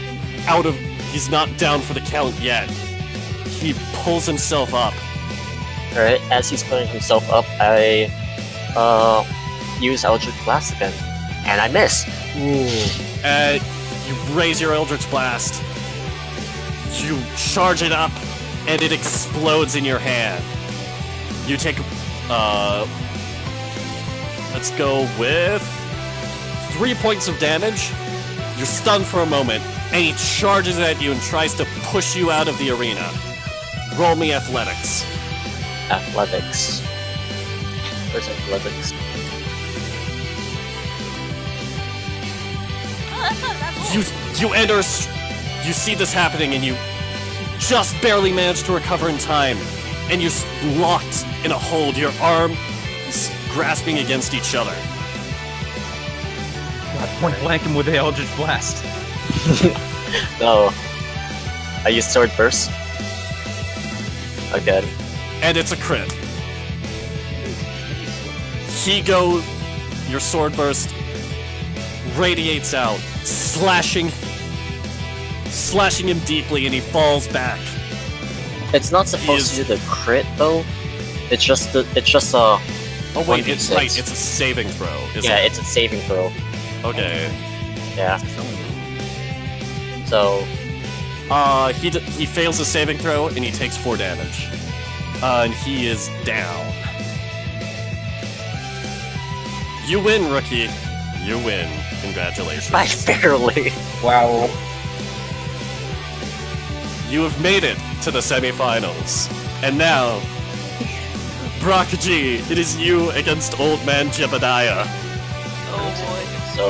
down for the count yet. He pulls himself up. Alright, as he's pulling himself up, I use Eldritch Blast again. And I miss. You raise your Eldritch Blast. You charge it up, and it explodes in your hand. You take, let's go with 3 points of damage. You're stunned for a moment, and he charges at you and tries to push you out of the arena. Roll me athletics. Athletics. Where's athletics? Oh, that's not that cool. You enter, you see this happening, and you just barely manage to recover in time, and you're locked in a hold. Your arms grasping against each other. God, point blank him with the Eldritch Blast. No. I use sword burst. Again. And it's a crit. Your sword burst radiates out, slashing him deeply, and he falls back. It's not supposed to do the crit though. It's just a. Oh wait, 1d6. it's right. It's a saving throw. Yeah, it's a saving throw. Okay. Yeah. So. He fails his saving throw and he takes 4 damage. And he is down. You win, rookie. You win. Congratulations. By barely. Wow. You have made it to the semifinals. And now, Brock G, it is you against Old Man Jebediah. Oh So.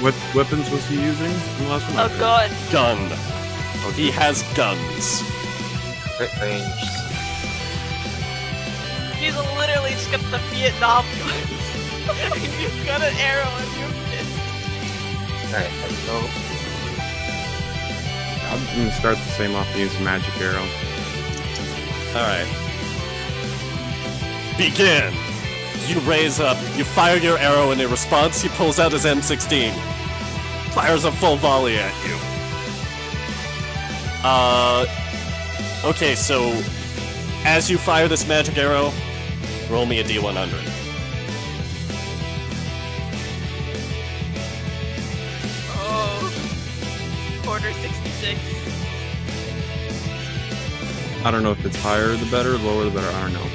What weapons was he using in the last one? boy. Oh god. Gun. He has guns. Crit range. He's literally skipped the Vietnam guns. And you've got an arrow in your fist. Alright, let's go. I'm gonna start the same off and use a magic arrow. Alright. Begin! You raise up, you fire your arrow, and in response, he pulls out his M16. Fires a full volley at you. Okay, so as you fire this magic arrow, roll me a D100. Oh, quarter 66. I don't know if it's higher the better, lower the better. I don't know.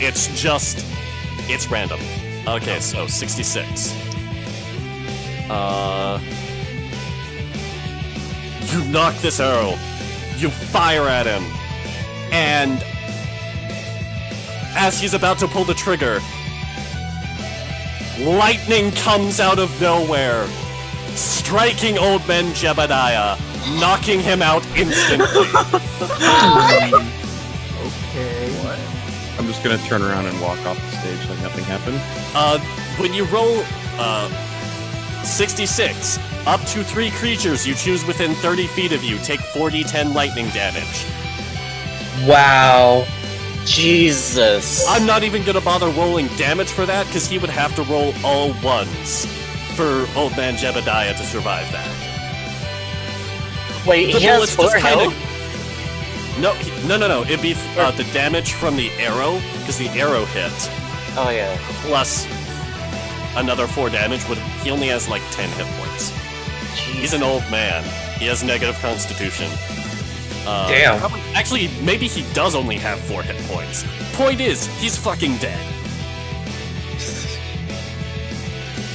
It's random. Okay, so 66. You knock this arrow. You fire at him. And as he's about to pull the trigger, lightning comes out of nowhere, striking Old Man Jebediah, knocking him out instantly. Okay. What? I'm just gonna turn around and walk off the stage like nothing happened. When you roll, 66, up to 3 creatures you choose within 30 feet of you take 4d10 lightning damage. Wow. Jesus. I'm not even gonna bother rolling damage for that, because he would have to roll all ones for Old Man Jebediah to survive that. Wait, he has 4 health? No. It'd be the damage from the arrow, because the arrow hit. Oh, yeah. Plus another 4 damage. He only has like 10 hit points. Jeez. He's an old man. He has negative constitution. Damn. Actually, maybe he does only have 4 hit points. Point is, he's fucking dead.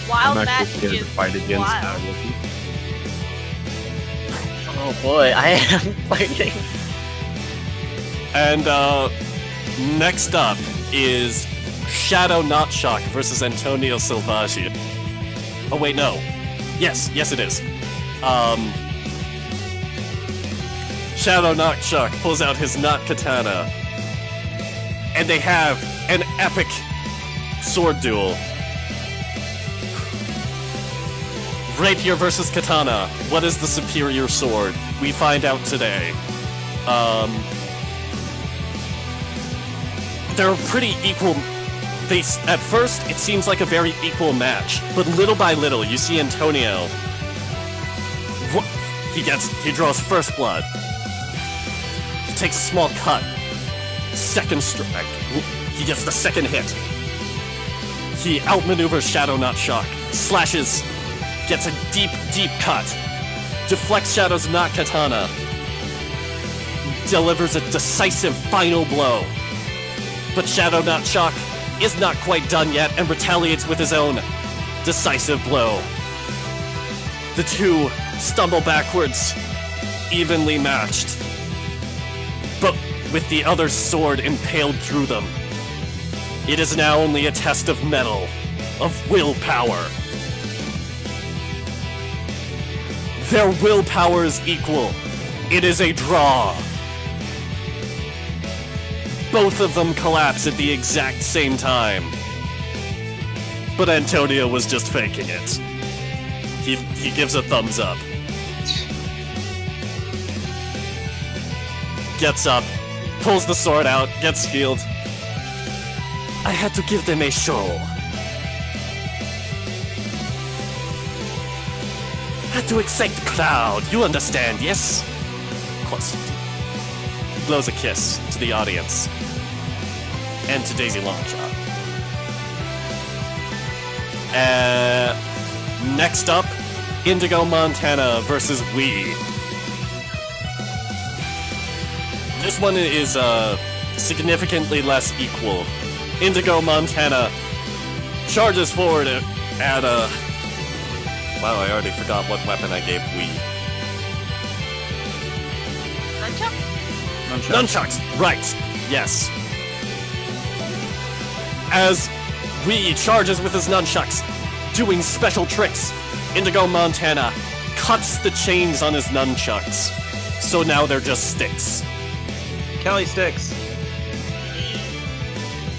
Wild I'm magic actually scared is to fight against wild. Wookiee. Oh boy, I am fighting. And next up is Shadow Notshock versus Antonio Selvaggi. Oh wait, no. Yes it is. Shadow Notshock pulls out his Knot Katana, and they have an epic sword duel. Rapier versus Katana. What is the superior sword? We find out today. They're pretty equal. At first, it seems like a very equal match, but little by little, you see Antonio. He draws first blood. He takes a small cut. Second strike. He gets the second hit. He outmaneuvers Shadow Notshock. Slashes. Gets a deep cut. Deflects Shadow's Knot Katana. Delivers a decisive final blow. But Shadow Notshock is not quite done yet and retaliates with his own decisive blow. The two stumble backwards, evenly matched, but with the other sword impaled through them. It is now only a test of mettle, of willpower. Their willpower is equal. It is a draw. Both of them collapse at the exact same time. But Antonio was just faking it. He gives a thumbs up. Gets up, pulls the sword out, gets healed. I had to give them a show. Had to excite the crowd, you understand, yes? Of course you do. He blows a kiss to the audience. And to Daisy Longshot. Next up, Indigo Montana versus Wii. This one is significantly less equal. Indigo Montana charges forward at a... Wow, I already forgot what weapon I gave Wii. Nunchucks? Nunchucks! Right, yes. As Wii charges with his nunchucks, doing special tricks, Indigo Montana cuts the chains on his nunchucks. So now they're just sticks. Kelly sticks.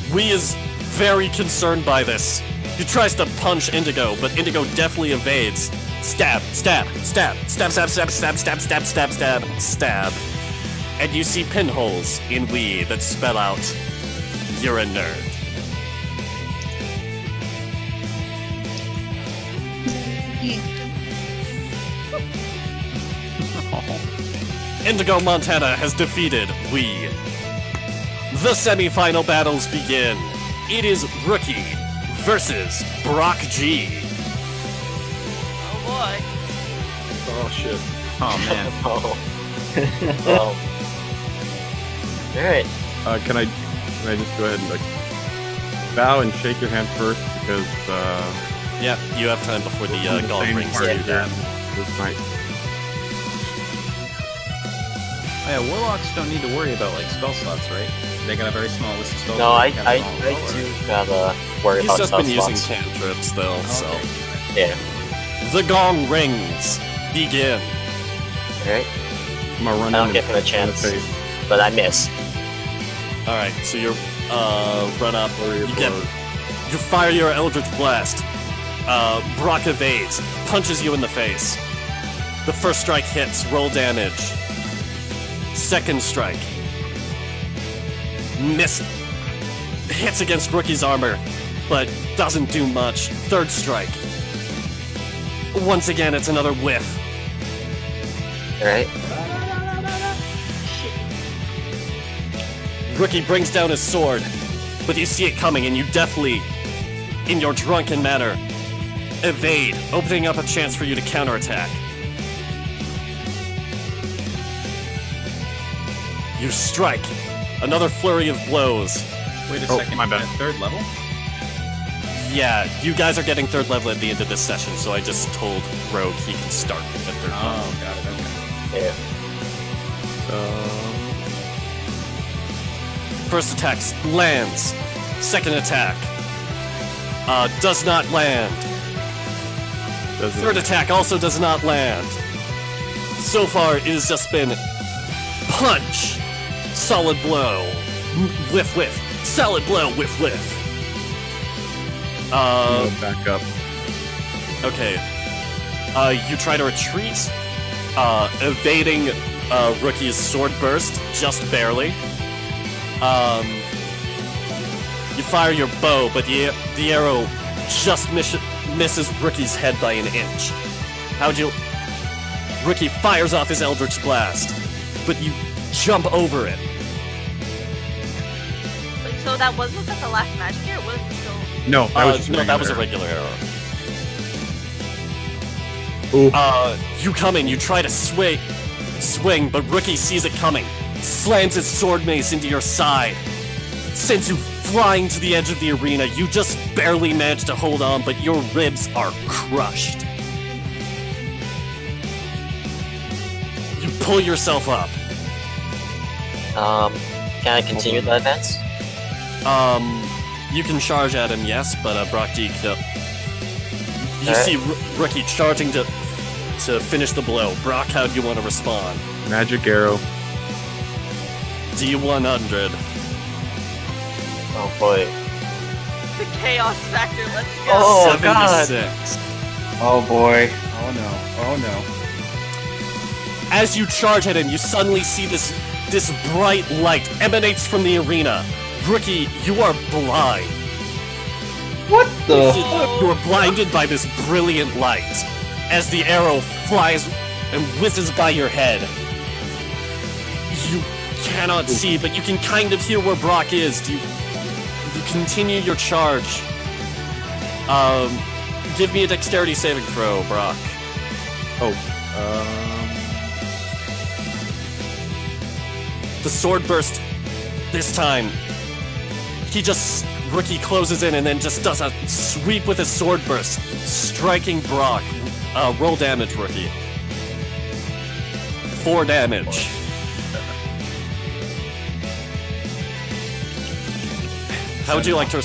Wii is very concerned by this. He tries to punch Indigo, but Indigo deftly evades. Stab, stab, stab, stab, stab, stab, stab, stab, stab, stab, stab, stab. and you see pinholes in Wii that spell out, "You're a nerd." Indigo Montana has defeated Wii. The semi-final battles begin. It is Rookie versus Brock G. Oh boy. Oh shit. Oh man. Alright. Can I just go ahead and like bow and shake your hand first because Yeah, you have time before the gong same rings. party Yeah. this night. Oh, yeah, warlocks don't need to worry about like spell slots, right? They got a very small list of spells. No, so I they can't spell well, or- do gotta worry He's about just spell been using slots. cantrips though, so. Yeah. The gong rings. Begin. Alright. I'm gonna run I don't in give him a in the chance. face. But I miss. Alright, so you're run up. Flurry of You get blows. you fire your Eldritch Blast. Brock evades, punches you in the face. The first strike hits, roll damage. Second strike. Miss. Hits against Rookie's armor, but doesn't do much. Third strike. Once again, it's another whiff. Alright. Rookie brings down his sword, but you see it coming and you deftly, in your drunken manner, evade, opening up a chance for you to counterattack. You strike. Another flurry of blows. Wait a Oh, second. my bad. At third level? Yeah, you guys are getting third level at the end of this session, so I just told Rogue he can start at third level. Oh, got it. Okay. Yeah. First attack lands. Second attack does not land. Doesn't Third attack also does not land. So far, it has just been punch, solid blow, whiff whiff, solid blow, whiff whiff. go back up. Okay. You try to retreat, evading Rookie's sword burst just barely. You fire your bow, but the arrow just misses Rookie's head by an inch. How'd you... Rookie fires off his Eldritch Blast, but you jump over it. Wait, so that was that the last magic here? Or was it still? No, that was just no, that was a regular. regular arrow. Ooh. You come in, you try to swing, but Rookie sees it coming, slams his sword mace into your side, sends you flying to the edge of the arena. You just barely manage to hold on, but your ribs are crushed. You pull yourself up. Can I continue the advance? You can charge at him, yes, but Brock G, you Alright. see Rookie charging to finish the blow. Brock, how do you want to respond? Magic arrow. D100. Oh boy. The chaos factor, let's go. Oh, God. 76. Oh boy. Oh no. Oh no. As you charge at him, you suddenly see this bright light emanates from the arena. Rookie, you are blind. What the? You are blinded by this brilliant light as the arrow flies and whizzes by your head. You cannot see, but you can kind of hear where Brock is. You continue your charge. Give me a dexterity saving throw, Brock. The sword burst. This time, Rookie closes in and then just does a sweep with his sword burst, striking Brock. Roll damage, Rookie. 4 damage. How would you like to...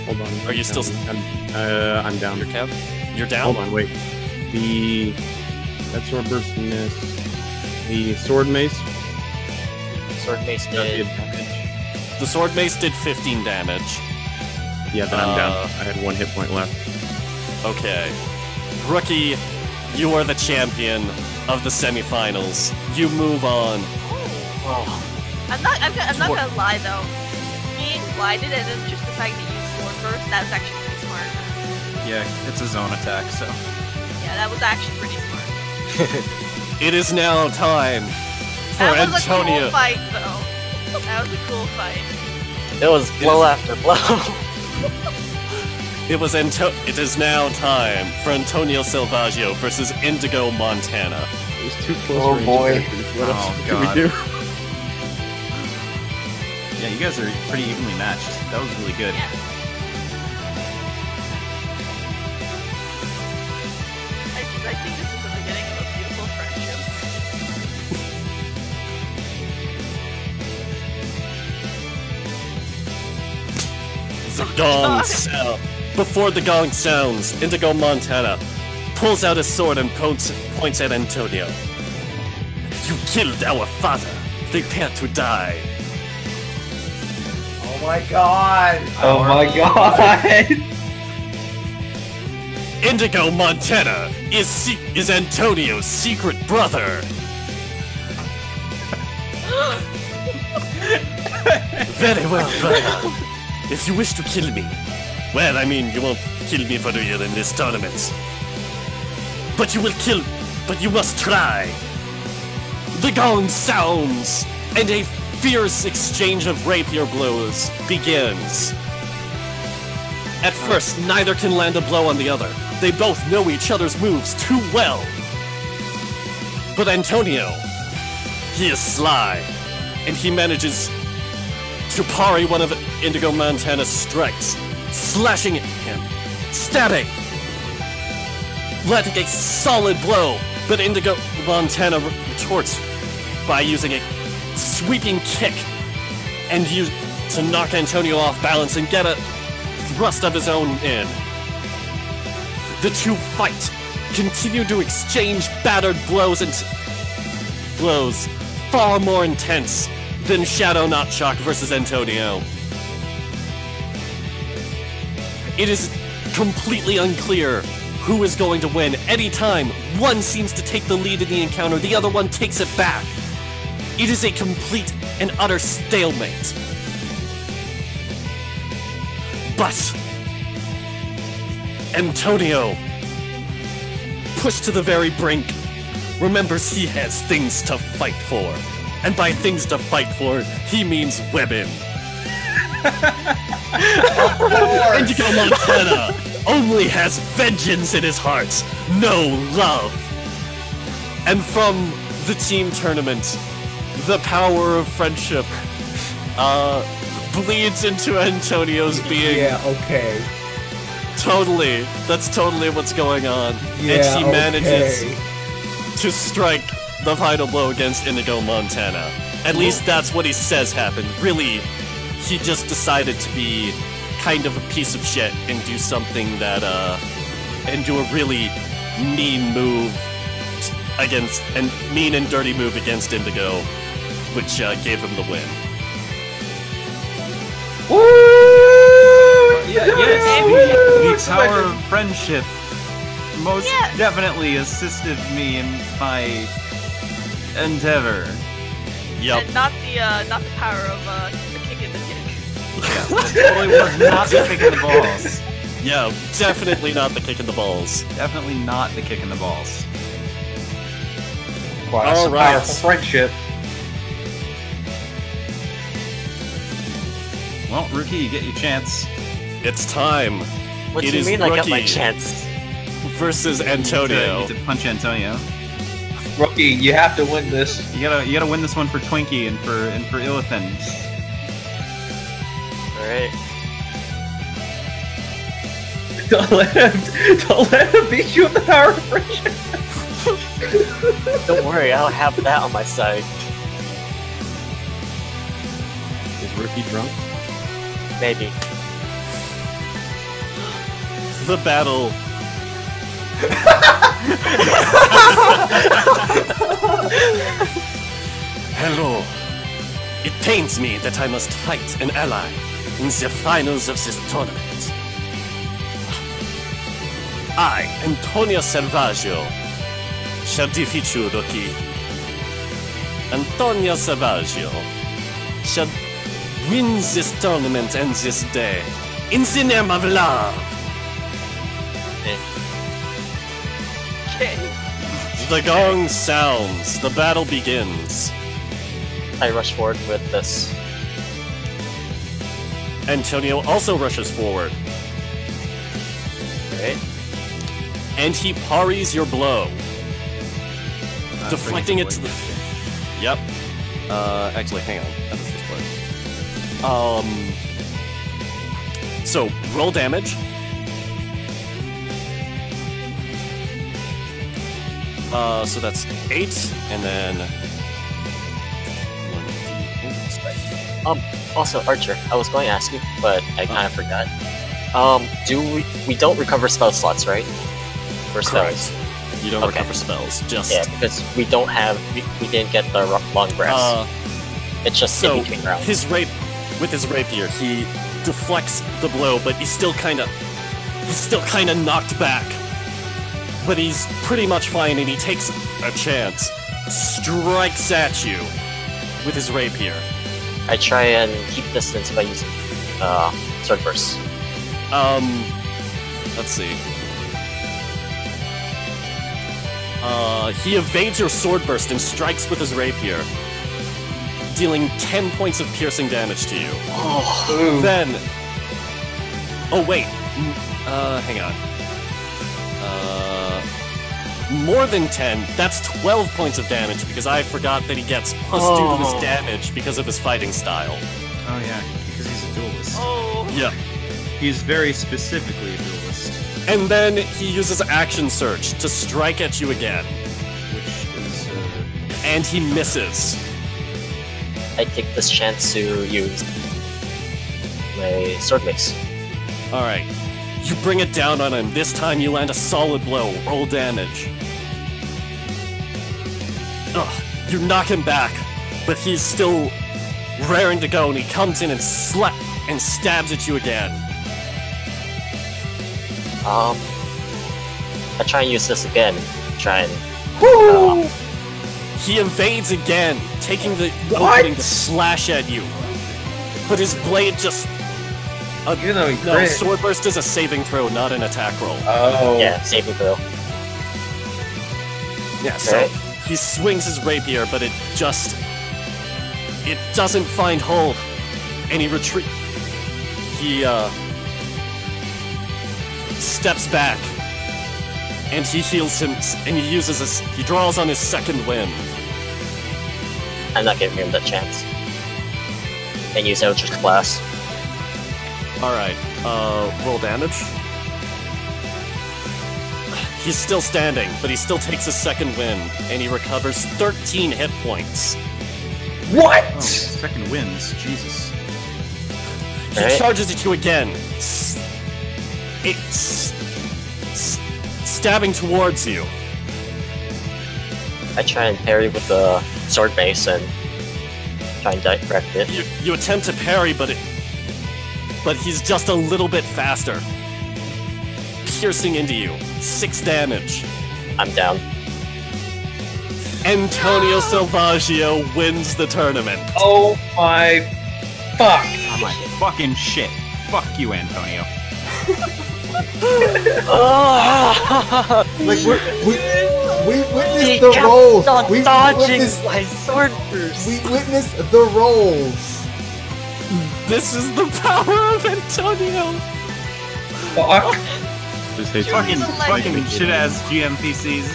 Hold on. Are you still... I'm down. You're down? Hold on, wait. That sword burst missed. The sword mace. Sword mace That did. did damage. The sword mace did 15 damage. Yeah, then I'm down. I had 1 hit point left. Okay. Rookie, you are the champion of the semifinals. You move on. I'm not gonna lie though. Being blinded and then just deciding to use sword burst, that was actually pretty smart. Yeah, it's a zone attack, so. Yeah, that was actually pretty smart. It is now time for That was Antonio. a cool fight though. That was a cool fight. It was blow after blow. It is now time for Antonio Salvaggio versus Indigo Montana. It was too close. Oh, range boy. attackers. What else Oh, can God. we do? Yeah, you guys are pretty evenly matched. That was really good. Yeah. I think this is the beginning of a beautiful friendship. The gong sound. Before the gong sounds, Indigo Montana pulls out his sword and points at Antonio. You killed our father. Prepare to die. Oh my god! Oh my god! Indigo Montana is Antonio's secret brother. Very well, brother. If you wish to kill me, well, I mean, you won't kill me for real in this tournament. But you must try. The gong sounds, and a fierce exchange of rapier blows begins. At first, neither can land a blow on the other. They both know each other's moves too well. But Antonio, he is sly, and he manages to parry one of Indigo Montana's strikes, slashing at him, stabbing, landing a solid blow, but Indigo Montana retorts by using a sweeping kick and to knock Antonio off balance and get a thrust of his own in. The two fight, continue to exchange battered blows and blows far more intense than Shadow Knotshock versus Antonio. It is completely unclear who is going to win. Anytime one seems to take the lead in the encounter, the other one takes it back. It is a complete and utter stalemate. But Antonio, pushed to the very brink, remembers he has things to fight for. And by things to fight for, he means women. Indigo Montana only has vengeance in his heart, no love. And from the team tournament, the power of friendship bleeds into Antonio's being. Yeah, okay. Totally. That's totally what's going on. Yeah, and she manages okay. to strike the final blow against Indigo Montana. At least that's what he says happened. Really, he just decided to be kind of a piece of shit and do something that, and do a really mean move against, and mean and dirty move against Indigo, which gave him the win. Yes, the power of friendship most definitely assisted me in my endeavor. Yep. And not the power of the kick in the dick. Totally was not the kick in the balls. Yeah, definitely not the kick in the balls. Definitely not the kick in the balls. Wow, that's All a right. powerful friendship. Well, Rookie, you get your chance. It's time. What do It you is mean I got my Rookie chance? versus Antonio. You get to punch Antonio. Rookie, you have to win this. You gotta win this one for Twinkie and for Illithin. Alright. Don't let him beat you with the power of friendship. Don't worry, I'll have that on my side. Is Rookie drunk? Maybe. The battle. Hello. It pains me that I must fight an ally in the finals of this tournament. I, Antonio Salvaggio, shall defeat you, Rookie. Antonio Salvaggio shall win this tournament and this day in the name of love. Okay. The gong sounds. The battle begins. I rush forward with this. Antonio also rushes forward. Alright. And he parries your blow. Deflecting it to the... Yep. Actually, hang on. How does this work? So, roll damage. So that's 8, and then... Also, Archer, I was going to ask you, but I kind of forgot. We don't recover spell slots, right? For spells. You don't recover spells, just... Yeah, because we don't have... We didn't get the long rest. It's just in between rounds. With his rapier, he deflects the blow, but he's still kind of knocked back. But he's pretty much fine, and he takes a chance. Strikes at you with his rapier. I try and keep distance by using sword burst. Let's see. He evades your sword burst and strikes with his rapier, dealing 10 points of piercing damage to you. Oh. Then... Oh, wait. Hang on. More than 10, that's 12 points of damage, because I forgot that he gets plus 2 to his damage because of his fighting style. Oh yeah, because he's a duelist. Oh. Yeah. He's very specifically a duelist. And then he uses Action Surge to strike at you again. Which is, And he misses. I take this chance to use my sword mace. Alright. You bring it down on him. This time you land a solid blow. Roll damage. Ugh. You knock him back, but he's still raring to go, and he comes in and stabs at you again. I try and use this again. Try and... He evades again, taking the opening to slash at you. But his blade just... Even though he no, crit. Sword Burst is a saving throw, not an attack roll. Oh. Yeah, saving throw. Yeah, so he swings his rapier, but it doesn't find hold. And he steps back. And he heals him, and he draws on his second wind. I'm not giving him that chance. And use Eldritch Blast. Alright, roll damage. He's still standing, but he still takes his second wind, and he recovers 13 hit points. What? Oh, second wins, Jesus. He charges at you again. Stabbing towards you. I try and parry with the sword mace and try and direct it. You attempt to parry, but he's just a little bit faster. Piercing into you. 6 damage. I'm down. Antonio Salvaggio wins the tournament. Oh my fuck. Oh my fucking shit. Fuck you, Antonio. Like we witnessed the rolls. We witnessed my sword burst. We witnessed the rolls. This is the power of Antonio. Fuck. Just hates Fucking shit-ass GMPCs.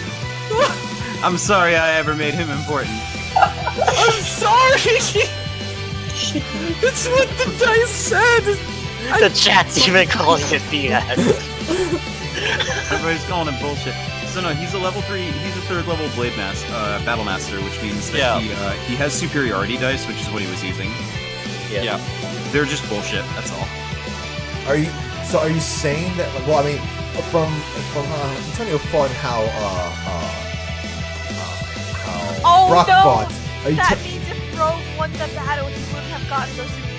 I'm sorry I ever made him important. I'm sorry. It's what the dice said. The chat's even calling it BS. Everybody's calling him bullshit. So no, he's a level 3, he's a 3rd level Blade Battle Master, which means that he has superiority dice, which is what he was using. Yeah. They're just bullshit, that's all. Are you saying that? Well, I mean, from Antonio fought how Brock fought. That means if Rogue won the battle, he wouldn't have gotten those superior.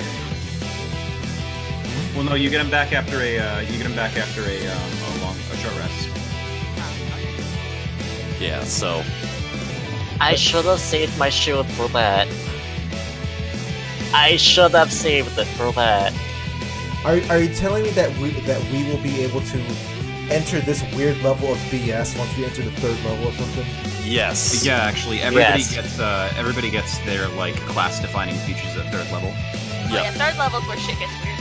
Well, no, you get him back after a short rest. Yeah, so I should have saved my shield for that. I should have saved it for that. Are you telling me that we will be able to enter this weird level of BS once we enter the 3rd level or something? Yes. Yeah, actually, everybody gets their like class-defining features at 3rd level. Oh, yeah, 3rd level's where shit gets weird.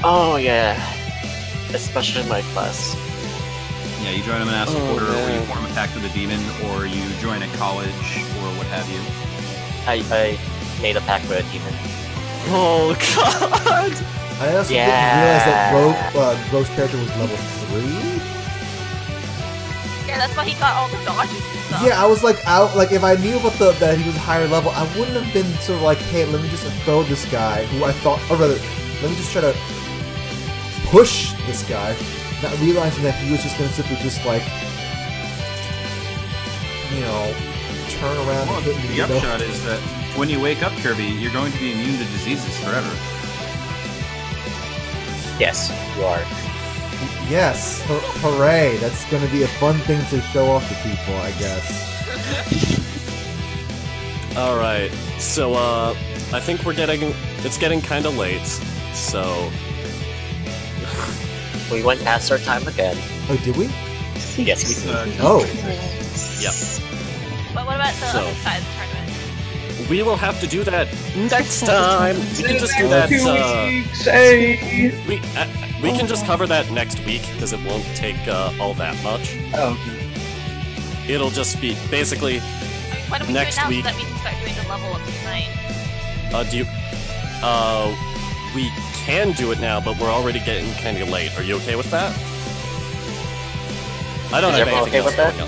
Oh yeah, especially my class. Yeah, you join a monastic order, or you form a pact with a demon, or you join a college, or what have you. I made a pact with a demon. Oh god! I also didn't realize that Rogue's character was level 3. Yeah, that's why he got all the dodges and stuff. Yeah, I was like, if I knew about that he was higher level, I wouldn't have been sort of like, hey, let me just throw this guy who I thought, or rather, let me just try to push this guy, not realizing that he was just going to simply just like, you know, turn around and hit me. The upshot is that when you wake up, Kirby, you're going to be immune to diseases forever. Yes, you are. Yes, hooray! That's going to be a fun thing to show off to people, I guess. All right, so I think it's getting kind of late, so we went past our time again. Oh, did we? Yes, we did. Oh. Yep. But what about the other side of the tournament? We will have to do that next time. We can just do that. We can just cover that next week because it won't take all that much. Oh. It'll just be basically Why don't we next do it now week. so that we can start doing the level up tonight? We can do it now, but we're already getting kind of late. Are you okay with that? I don't Is have everyone anything okay else with going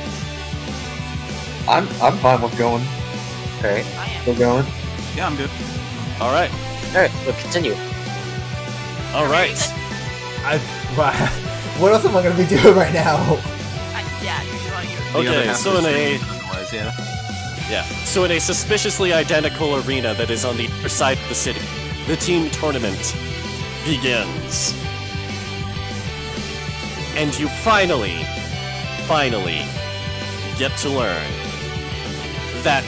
on. I'm fine with going. Alright. We're going. Yeah, I'm good. All right. Alright, we'll continue. All right. What else am I going to be doing right now? Yeah, you're doing your... Okay, so in a Otherwise, yeah, so in a suspiciously identical arena that is on the other side of the city, the team tournament begins, and you finally get to learn that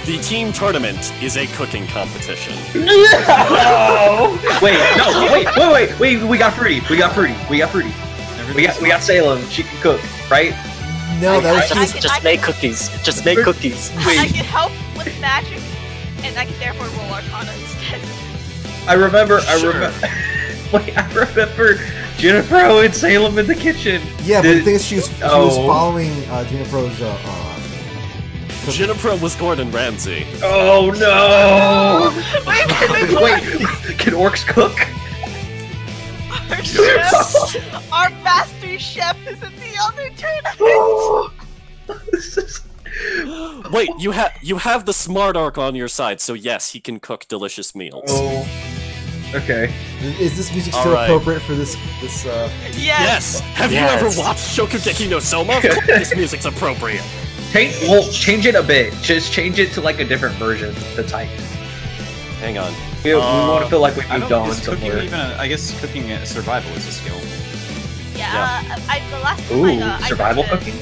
the team tournament is a cooking competition. No! Wait, we got Fruity. We got Salem. She can cook, right? No, that was Just make cookies. Just make cookies. I can help with magic, and I can therefore roll Arcana instead. I remember. Wait, I remember Jennifer and Salem in the kitchen. Yeah, but the thing is, she was following Jennifer's. Jennifer was Gordon Ramsay. Oh no! Wait, can orcs cook? Our chef, our master chef is in the other tournament. Wait, you have the smart arc on your side, so yes, he can cook delicious meals. Oh, okay. Is this music still appropriate for this? Yes. Have you ever watched Shokugeki no Soma? Of course this music's appropriate. Change it a bit. Just change it to like a different version. That's hype. Hang on. We want to feel like we moved on is cooking somewhere. I guess cooking survival is a skill. Yeah, the last time survival cooking?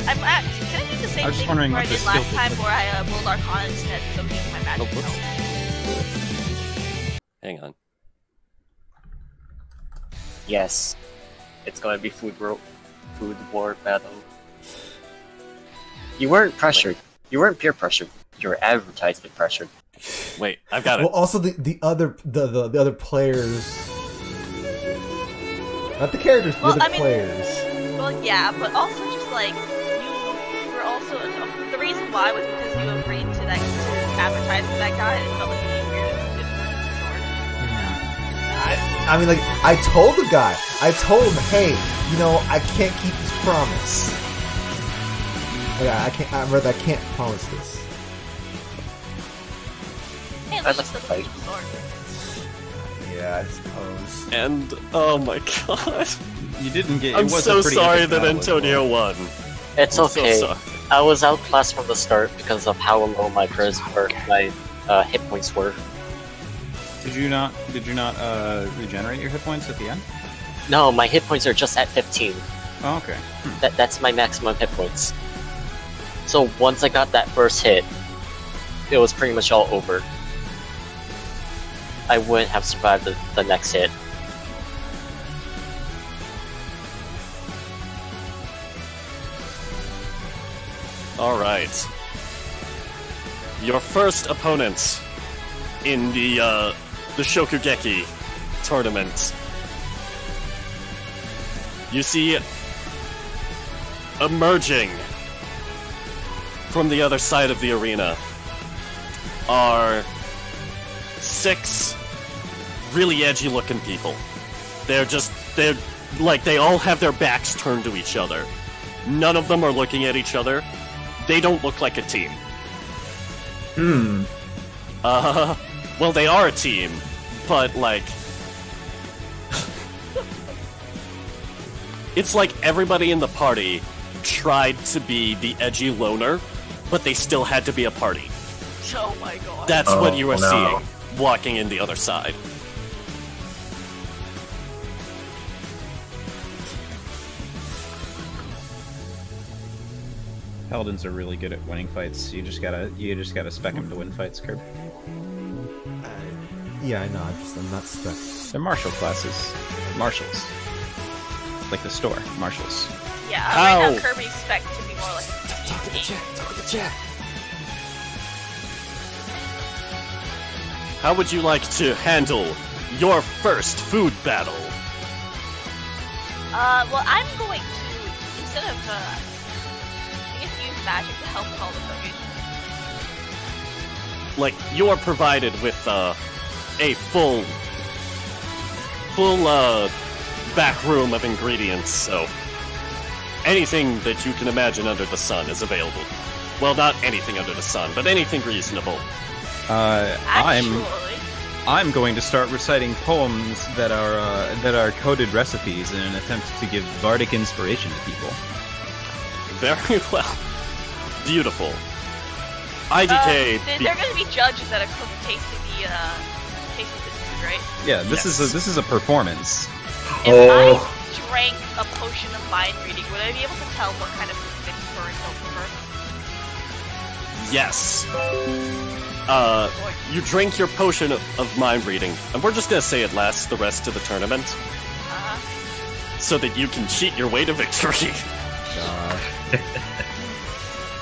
Can I do the same thing where I did last time where I rolled Arcana instead so I'm using my magic spell? Hang on. Yes. It's going to be food war battle. You weren't pressured. You weren't peer pressured. You were advertisement pressured. Wait, I've got it. Well, also the other players, not the characters, the other players. Well, yeah, but also just like you were also the reason why was because you agreed to advertise for that guy. And it felt like you weird and didn't want his sword. I mean, like I told the guy, I told him, hey, you know, I can't keep this promise. Yeah, I can't promise this. Hey, I'd like to fight. Yeah, I suppose. And oh my god, you didn't get. I'm so sorry that Antonio won. It's okay. So I was outclassed from the start because of how low my hit points were. Did you not regenerate your hit points at the end? No, my hit points are just at 15. Oh, okay. That's my maximum hit points. So once I got that first hit, it was pretty much all over. I wouldn't have survived the next hit. Alright. Your first opponent in the Shokugeki tournament. You see emerging from the other side of the arena are 6 really edgy looking people. They're like, they all have their backs turned to each other. None of them are looking at each other. They don't look like a team. Well, they are a team, but like... it's like everybody in the party tried to be the edgy loner, but they still had to be a party. Oh my god. That's what you are seeing, walking in the other side. Paladins are really good at winning fights. You just gotta spec them to win fights, Curb. Yeah, I know. I'm not stuck. They're martial classes. Marshals. Like the store. Marshals. Yeah, right now Kirby's spec to be more like Talk to the chat. How would you like to handle your first food battle? Well, I'm going to, instead of, I guess use magic to help with all the cooking. Like, you are provided with, a full back room of ingredients, so anything that you can imagine under the sun is available. Well, not anything under the sun, but anything reasonable. I'm going to start reciting poems that are coded recipes in an attempt to give bardic inspiration to people. Very well. Beautiful. IDK. They're going to be judges that are tasting this food, right? Yeah, this is a performance. If I drank a potion of mind reading, would I be able to tell what kind of food they prefer and don't prefer? Yes. You drink your potion of mind reading, and we're just gonna say it lasts the rest of the tournament. So that you can cheat your way to victory.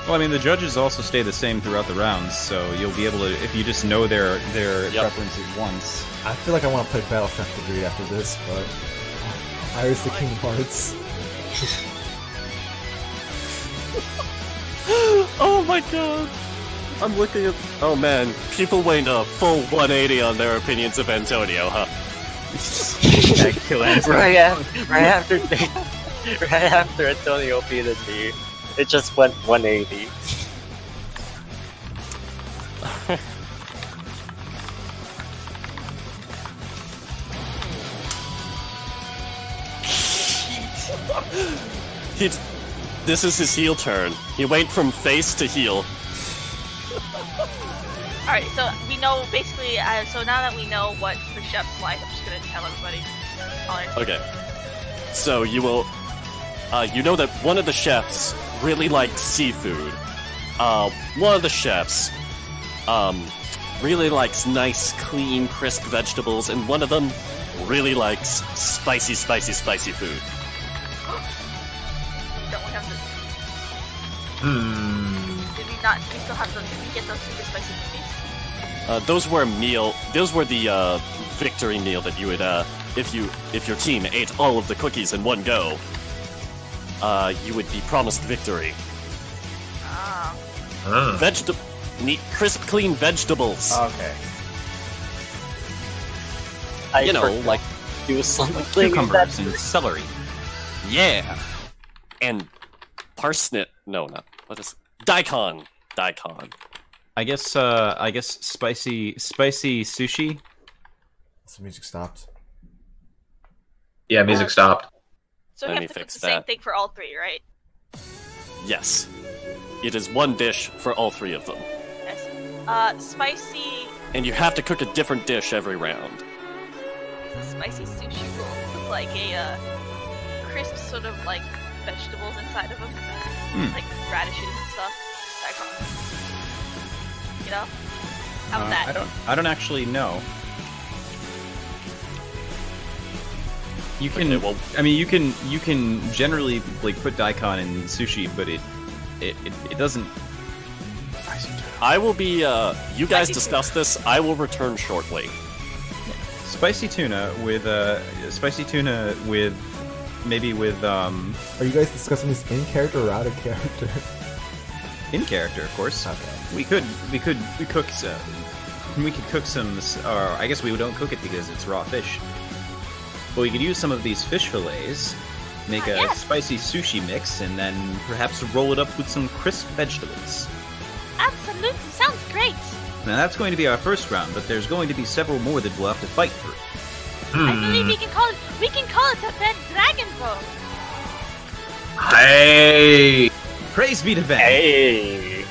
Well, I mean, the judges also stay the same throughout the rounds, so you'll be able to, if you just know their preferences once. I feel like I want to play Battlefront Degree after this, but Iris the Kingdom Hearts. Oh my god! I'm looking at. Oh man, people went a full 180 on their opinions of Antonio, huh? right after Antonio beated me, it just went 180. This is his heel turn. He went from face to heel. Alright, so we know basically, so now that we know what the chef's like, I'm just gonna tell everybody. Okay. So you will, you know that one of the chefs really liked seafood. One of the chefs, really likes nice, clean, crisp vegetables, and one of them really likes spicy food. Don't we have this? Did we still have those, did we get those super spicy cookies? Those were the victory meal that you would, if your team ate all of the cookies in one go, you would be promised victory. Neat, crisp, clean vegetables. Okay. You know, like he was something cucumbers and celery. Yeah. And parsnip. No, not what is daikon. I guess spicy sushi. So music stopped. Yeah, music stopped. So we have to cook the same thing for all three, right? Yes. It is one dish for all three of them. Yes. Spicy... And you have to cook a different dish every round. The spicy sushi will look like a, crisp sort of, like, vegetables inside of them. Like radishes and stuff. daikon? You know? How about that? I don't actually know. You can. Okay, well, I mean, you can generally like put daikon in sushi, but it doesn't. I will be. You guys discuss this. I will return shortly. Spicy tuna with maybe with Are you guys discussing this in character or out of character? in character, of course. Okay. We could cook some. We could cook some. Or I guess we don't cook it because it's raw fish. But we could use some of these fish fillets, make a spicy sushi mix, and then perhaps roll it up with some crisp vegetables. Absolutely, sounds great. Now that's going to be our first round, but there's going to be several more that we'll have to fight through. I believe we can call it the Ven Dragon Ball. Hey! Praise be to Ven. Hey!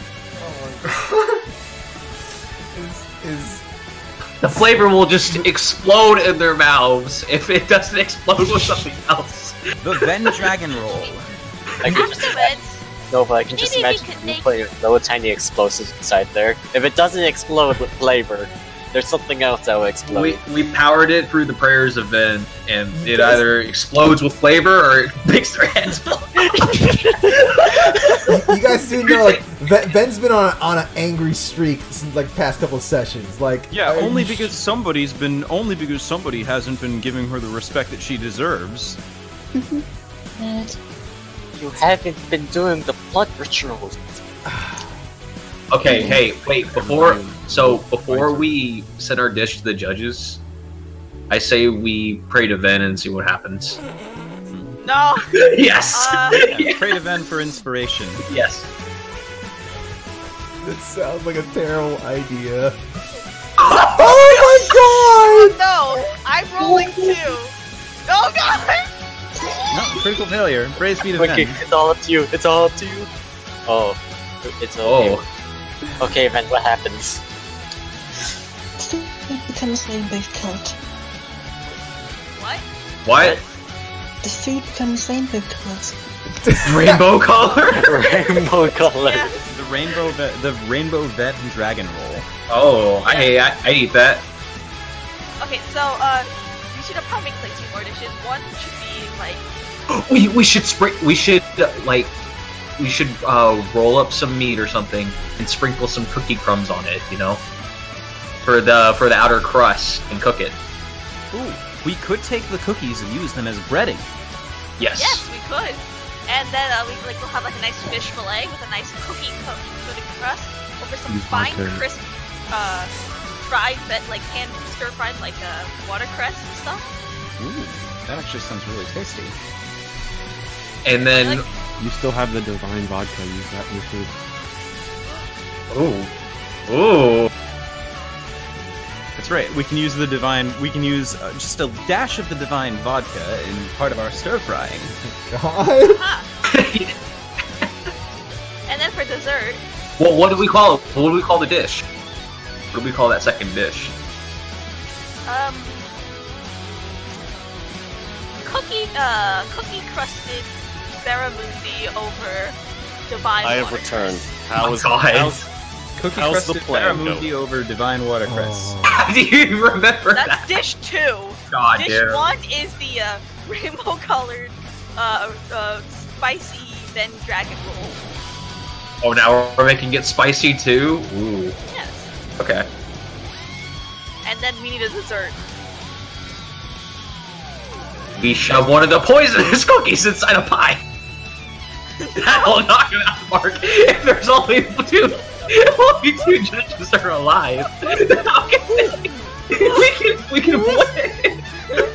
The flavor will just explode in their mouths if it doesn't explode with something else. The Ven Dragon Roll. No, but I can just Maybe we imagine could you make- put your little tiny explosives inside there. If it doesn't explode with flavor, there's something else that will explode. We powered it through the prayers of Ven, and it either explodes with flavor or it makes their heads blow. You guys do know, like, Ven's been on an angry streak since like past couple of sessions. Like, Yeah, only because somebody hasn't been giving her the respect that she deserves. You haven't been doing the blood rituals. Okay, hey, wait, before we send our dish to the judges, I say we pray to Ven and see what happens. No! Yes! Yeah, pray to Ven for inspiration. Yes. that sounds like a terrible idea. Oh my god! No! I'm rolling 2! Oh god! No, critical failure. Praise be to Okay, Ven. it's all up to you. It's all up to you. Oh, it's okay. Oh. Okay, Ven, what happens? It becomes rainbow colored. What? What? The food becomes rainbow colored. Rainbow color? Rainbow color. Yeah. The rainbow vet and dragon roll. Oh, I eat that. Okay, so, we should probably make like 2 more dishes. One should be like... We should roll up some meat or something and sprinkle some cookie crumbs on it, you know, for the outer crust and cook it. Ooh, we could take the cookies and use them as breading. Yes. Yes, we could. And then we'll have like a nice fish fillet with a nice cookie coated crust over some fine, crisp, fried, like hand stir-fried, like watercress and stuff. Ooh, that actually sounds really tasty. And then You still have the divine vodka. Use that in your food. ooh. That's right. We can use the divine. We can use just a dash of the divine vodka in part of our stir frying. God. And then for dessert, Well, what do we call it? What do we call the dish? What do we call that second dish? cookie crusted barramundi over divine I have watercress. returned. How's Cookie How's crusted the plan barramundi go? over divine watercress. How do you remember That's that? dish 2. God Dish damn. 1 is the rainbow colored spicy then dragon roll. Oh, now we're making it spicy too? Ooh. Yes. Okay. And then we need a dessert. We shove one of the poisonous cookies inside a pie. That'll knock it out of the park. If there's only two judges that are alive, then how can we can win.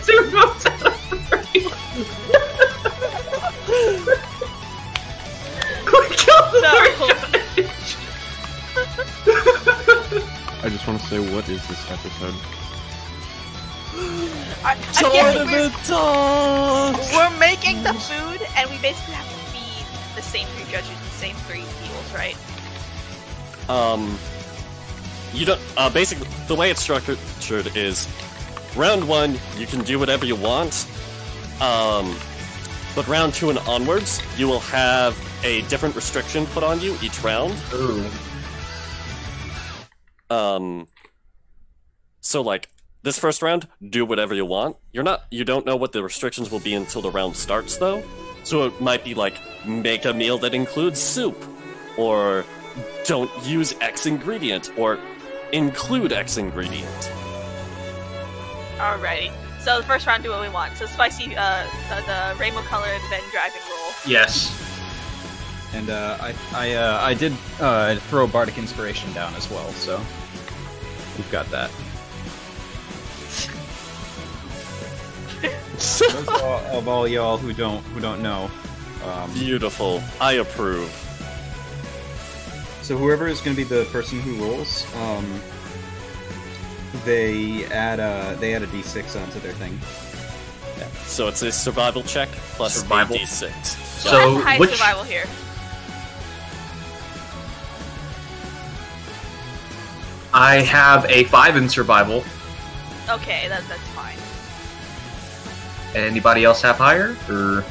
2 votes out of 3. We killed the third judge. I just want to say, what is this episode? We're making the food, and we basically have to feed the same 3 judges, the same 3 peoples, right? You don't. Basically, the way it's structured round 1, you can do whatever you want. But round 2 and onwards, you will have a different restriction put on you each round. Ooh. So like, this first round, do whatever you want. You don't know what the restrictions will be until the round starts, though. So it might be like, make a meal that includes soup, or don't use X ingredient, or include X ingredient. Alrighty. So the first round, do what we want. So spicy, the rainbow colored Venn dragon roll. Yes. And I did throw Bardic Inspiration down as well, so we've got that. Of all y'all who don't know. Beautiful. I approve. So whoever is going to be the person who rolls, they add a d6 onto their thing. Yeah. So it's a survival check plus Survival. a d6. So that's high which survival here. I have a 5 in survival. Okay, that's fine. Anybody else have higher? Or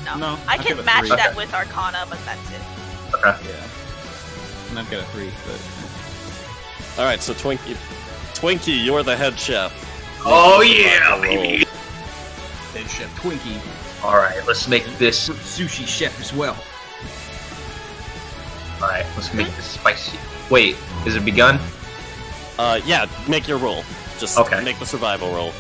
No. I I've got can a match 3. that Okay. with Arcana, but that's it. okay. Yeah. And I've got a 3, but Alright, so Twinkie, you're the head chef. Oh yeah, baby. Head Chef Twinkie, All right, let's make this. sushi chef as well. All right, let's make this spicy. Wait, is it begun? Yeah, make your roll. Just Okay. make the survival roll.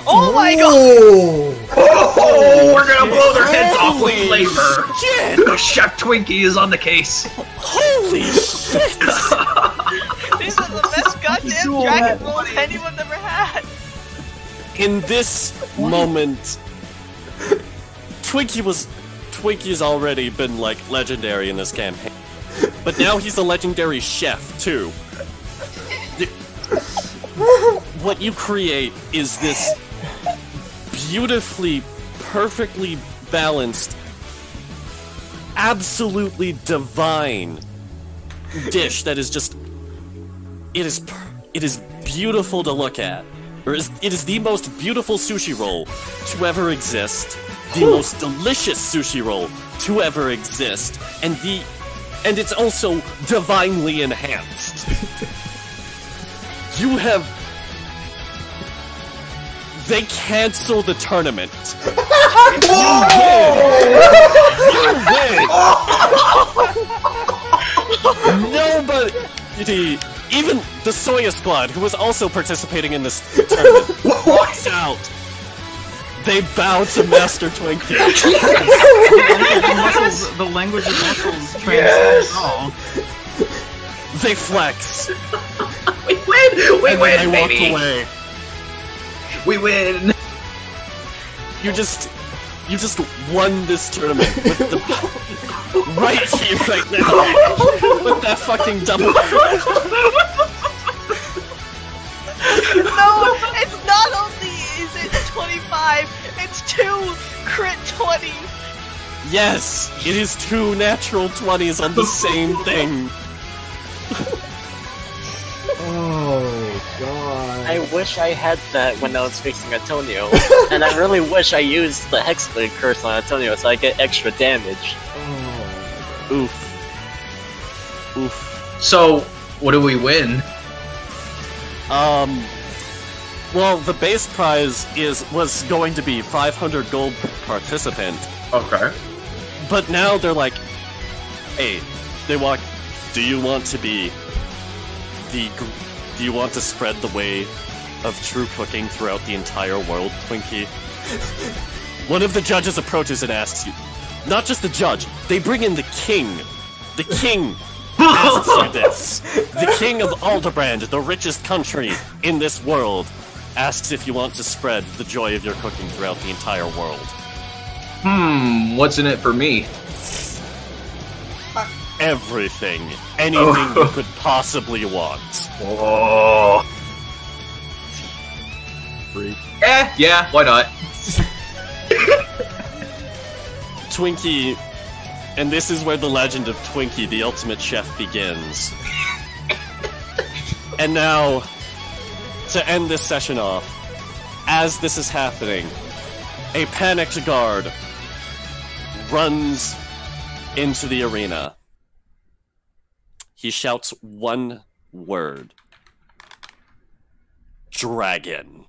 Oh my god! Oh, we're gonna blow their heads off with Holy flavor. shit! Chef Twinkie is on the case. Holy shit! These are the best goddamn dragon rolls anyone's ever had. In this moment, Twinkie's already been like legendary in this campaign, but now he's a legendary chef too. What you create is this beautifully, perfectly balanced, absolutely divine dish that is just it is beautiful to look at. It is the most beautiful sushi roll to ever exist, the most delicious sushi roll to ever exist, and it's also divinely enhanced. They cancel the tournament. You win. Nobody, even the Soya Squad, who was also participating in this tournament, walks out. They bow to Master Twinkie. The language of muscles transcends all. They flex. We win! We and win, then they baby! walk away. We win! You just won this tournament with the right here, right now, with that fucking double. No, it's not only is it 25, it's 2 crit 20. Yes, it is 2 natural 20s on the same thing. Oh god. I wish I had that when I was facing Antonio, and I really wish I used the Hexblade Curse on Antonio so I get extra damage. Oof. Oof. So, what do we win? Well, the base prize was going to be 500 gold per participant. Okay. But now they're like, hey, do you want to spread the way of true cooking throughout the entire world, Twinkie? One of the judges approaches and asks you. Not just the judge, they bring in the king. The king asks you this. The king of Aldebrand, the richest country in this world, asks if you want to spread the joy of your cooking throughout the entire world. What's in it for me? Everything. Anything you could possibly want. Oh. Free. Yeah, why not? Twinkie, and this is where the legend of Twinkie, the ultimate chef, begins. And now, to end this session off, as this is happening, A panicked guard runs into the arena. He shouts one word. Dragon.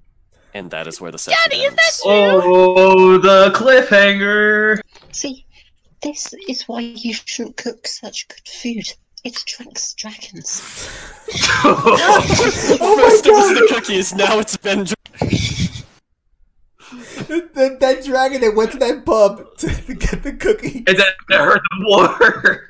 And that is where the session Daddy, is ends. that you? Oh, the cliffhanger! See, this is why you shouldn't cook such good food. It attracts dragons. First it was the cookies, now it's been that dragon that went to that pub to get the cookie. And then I heard the war.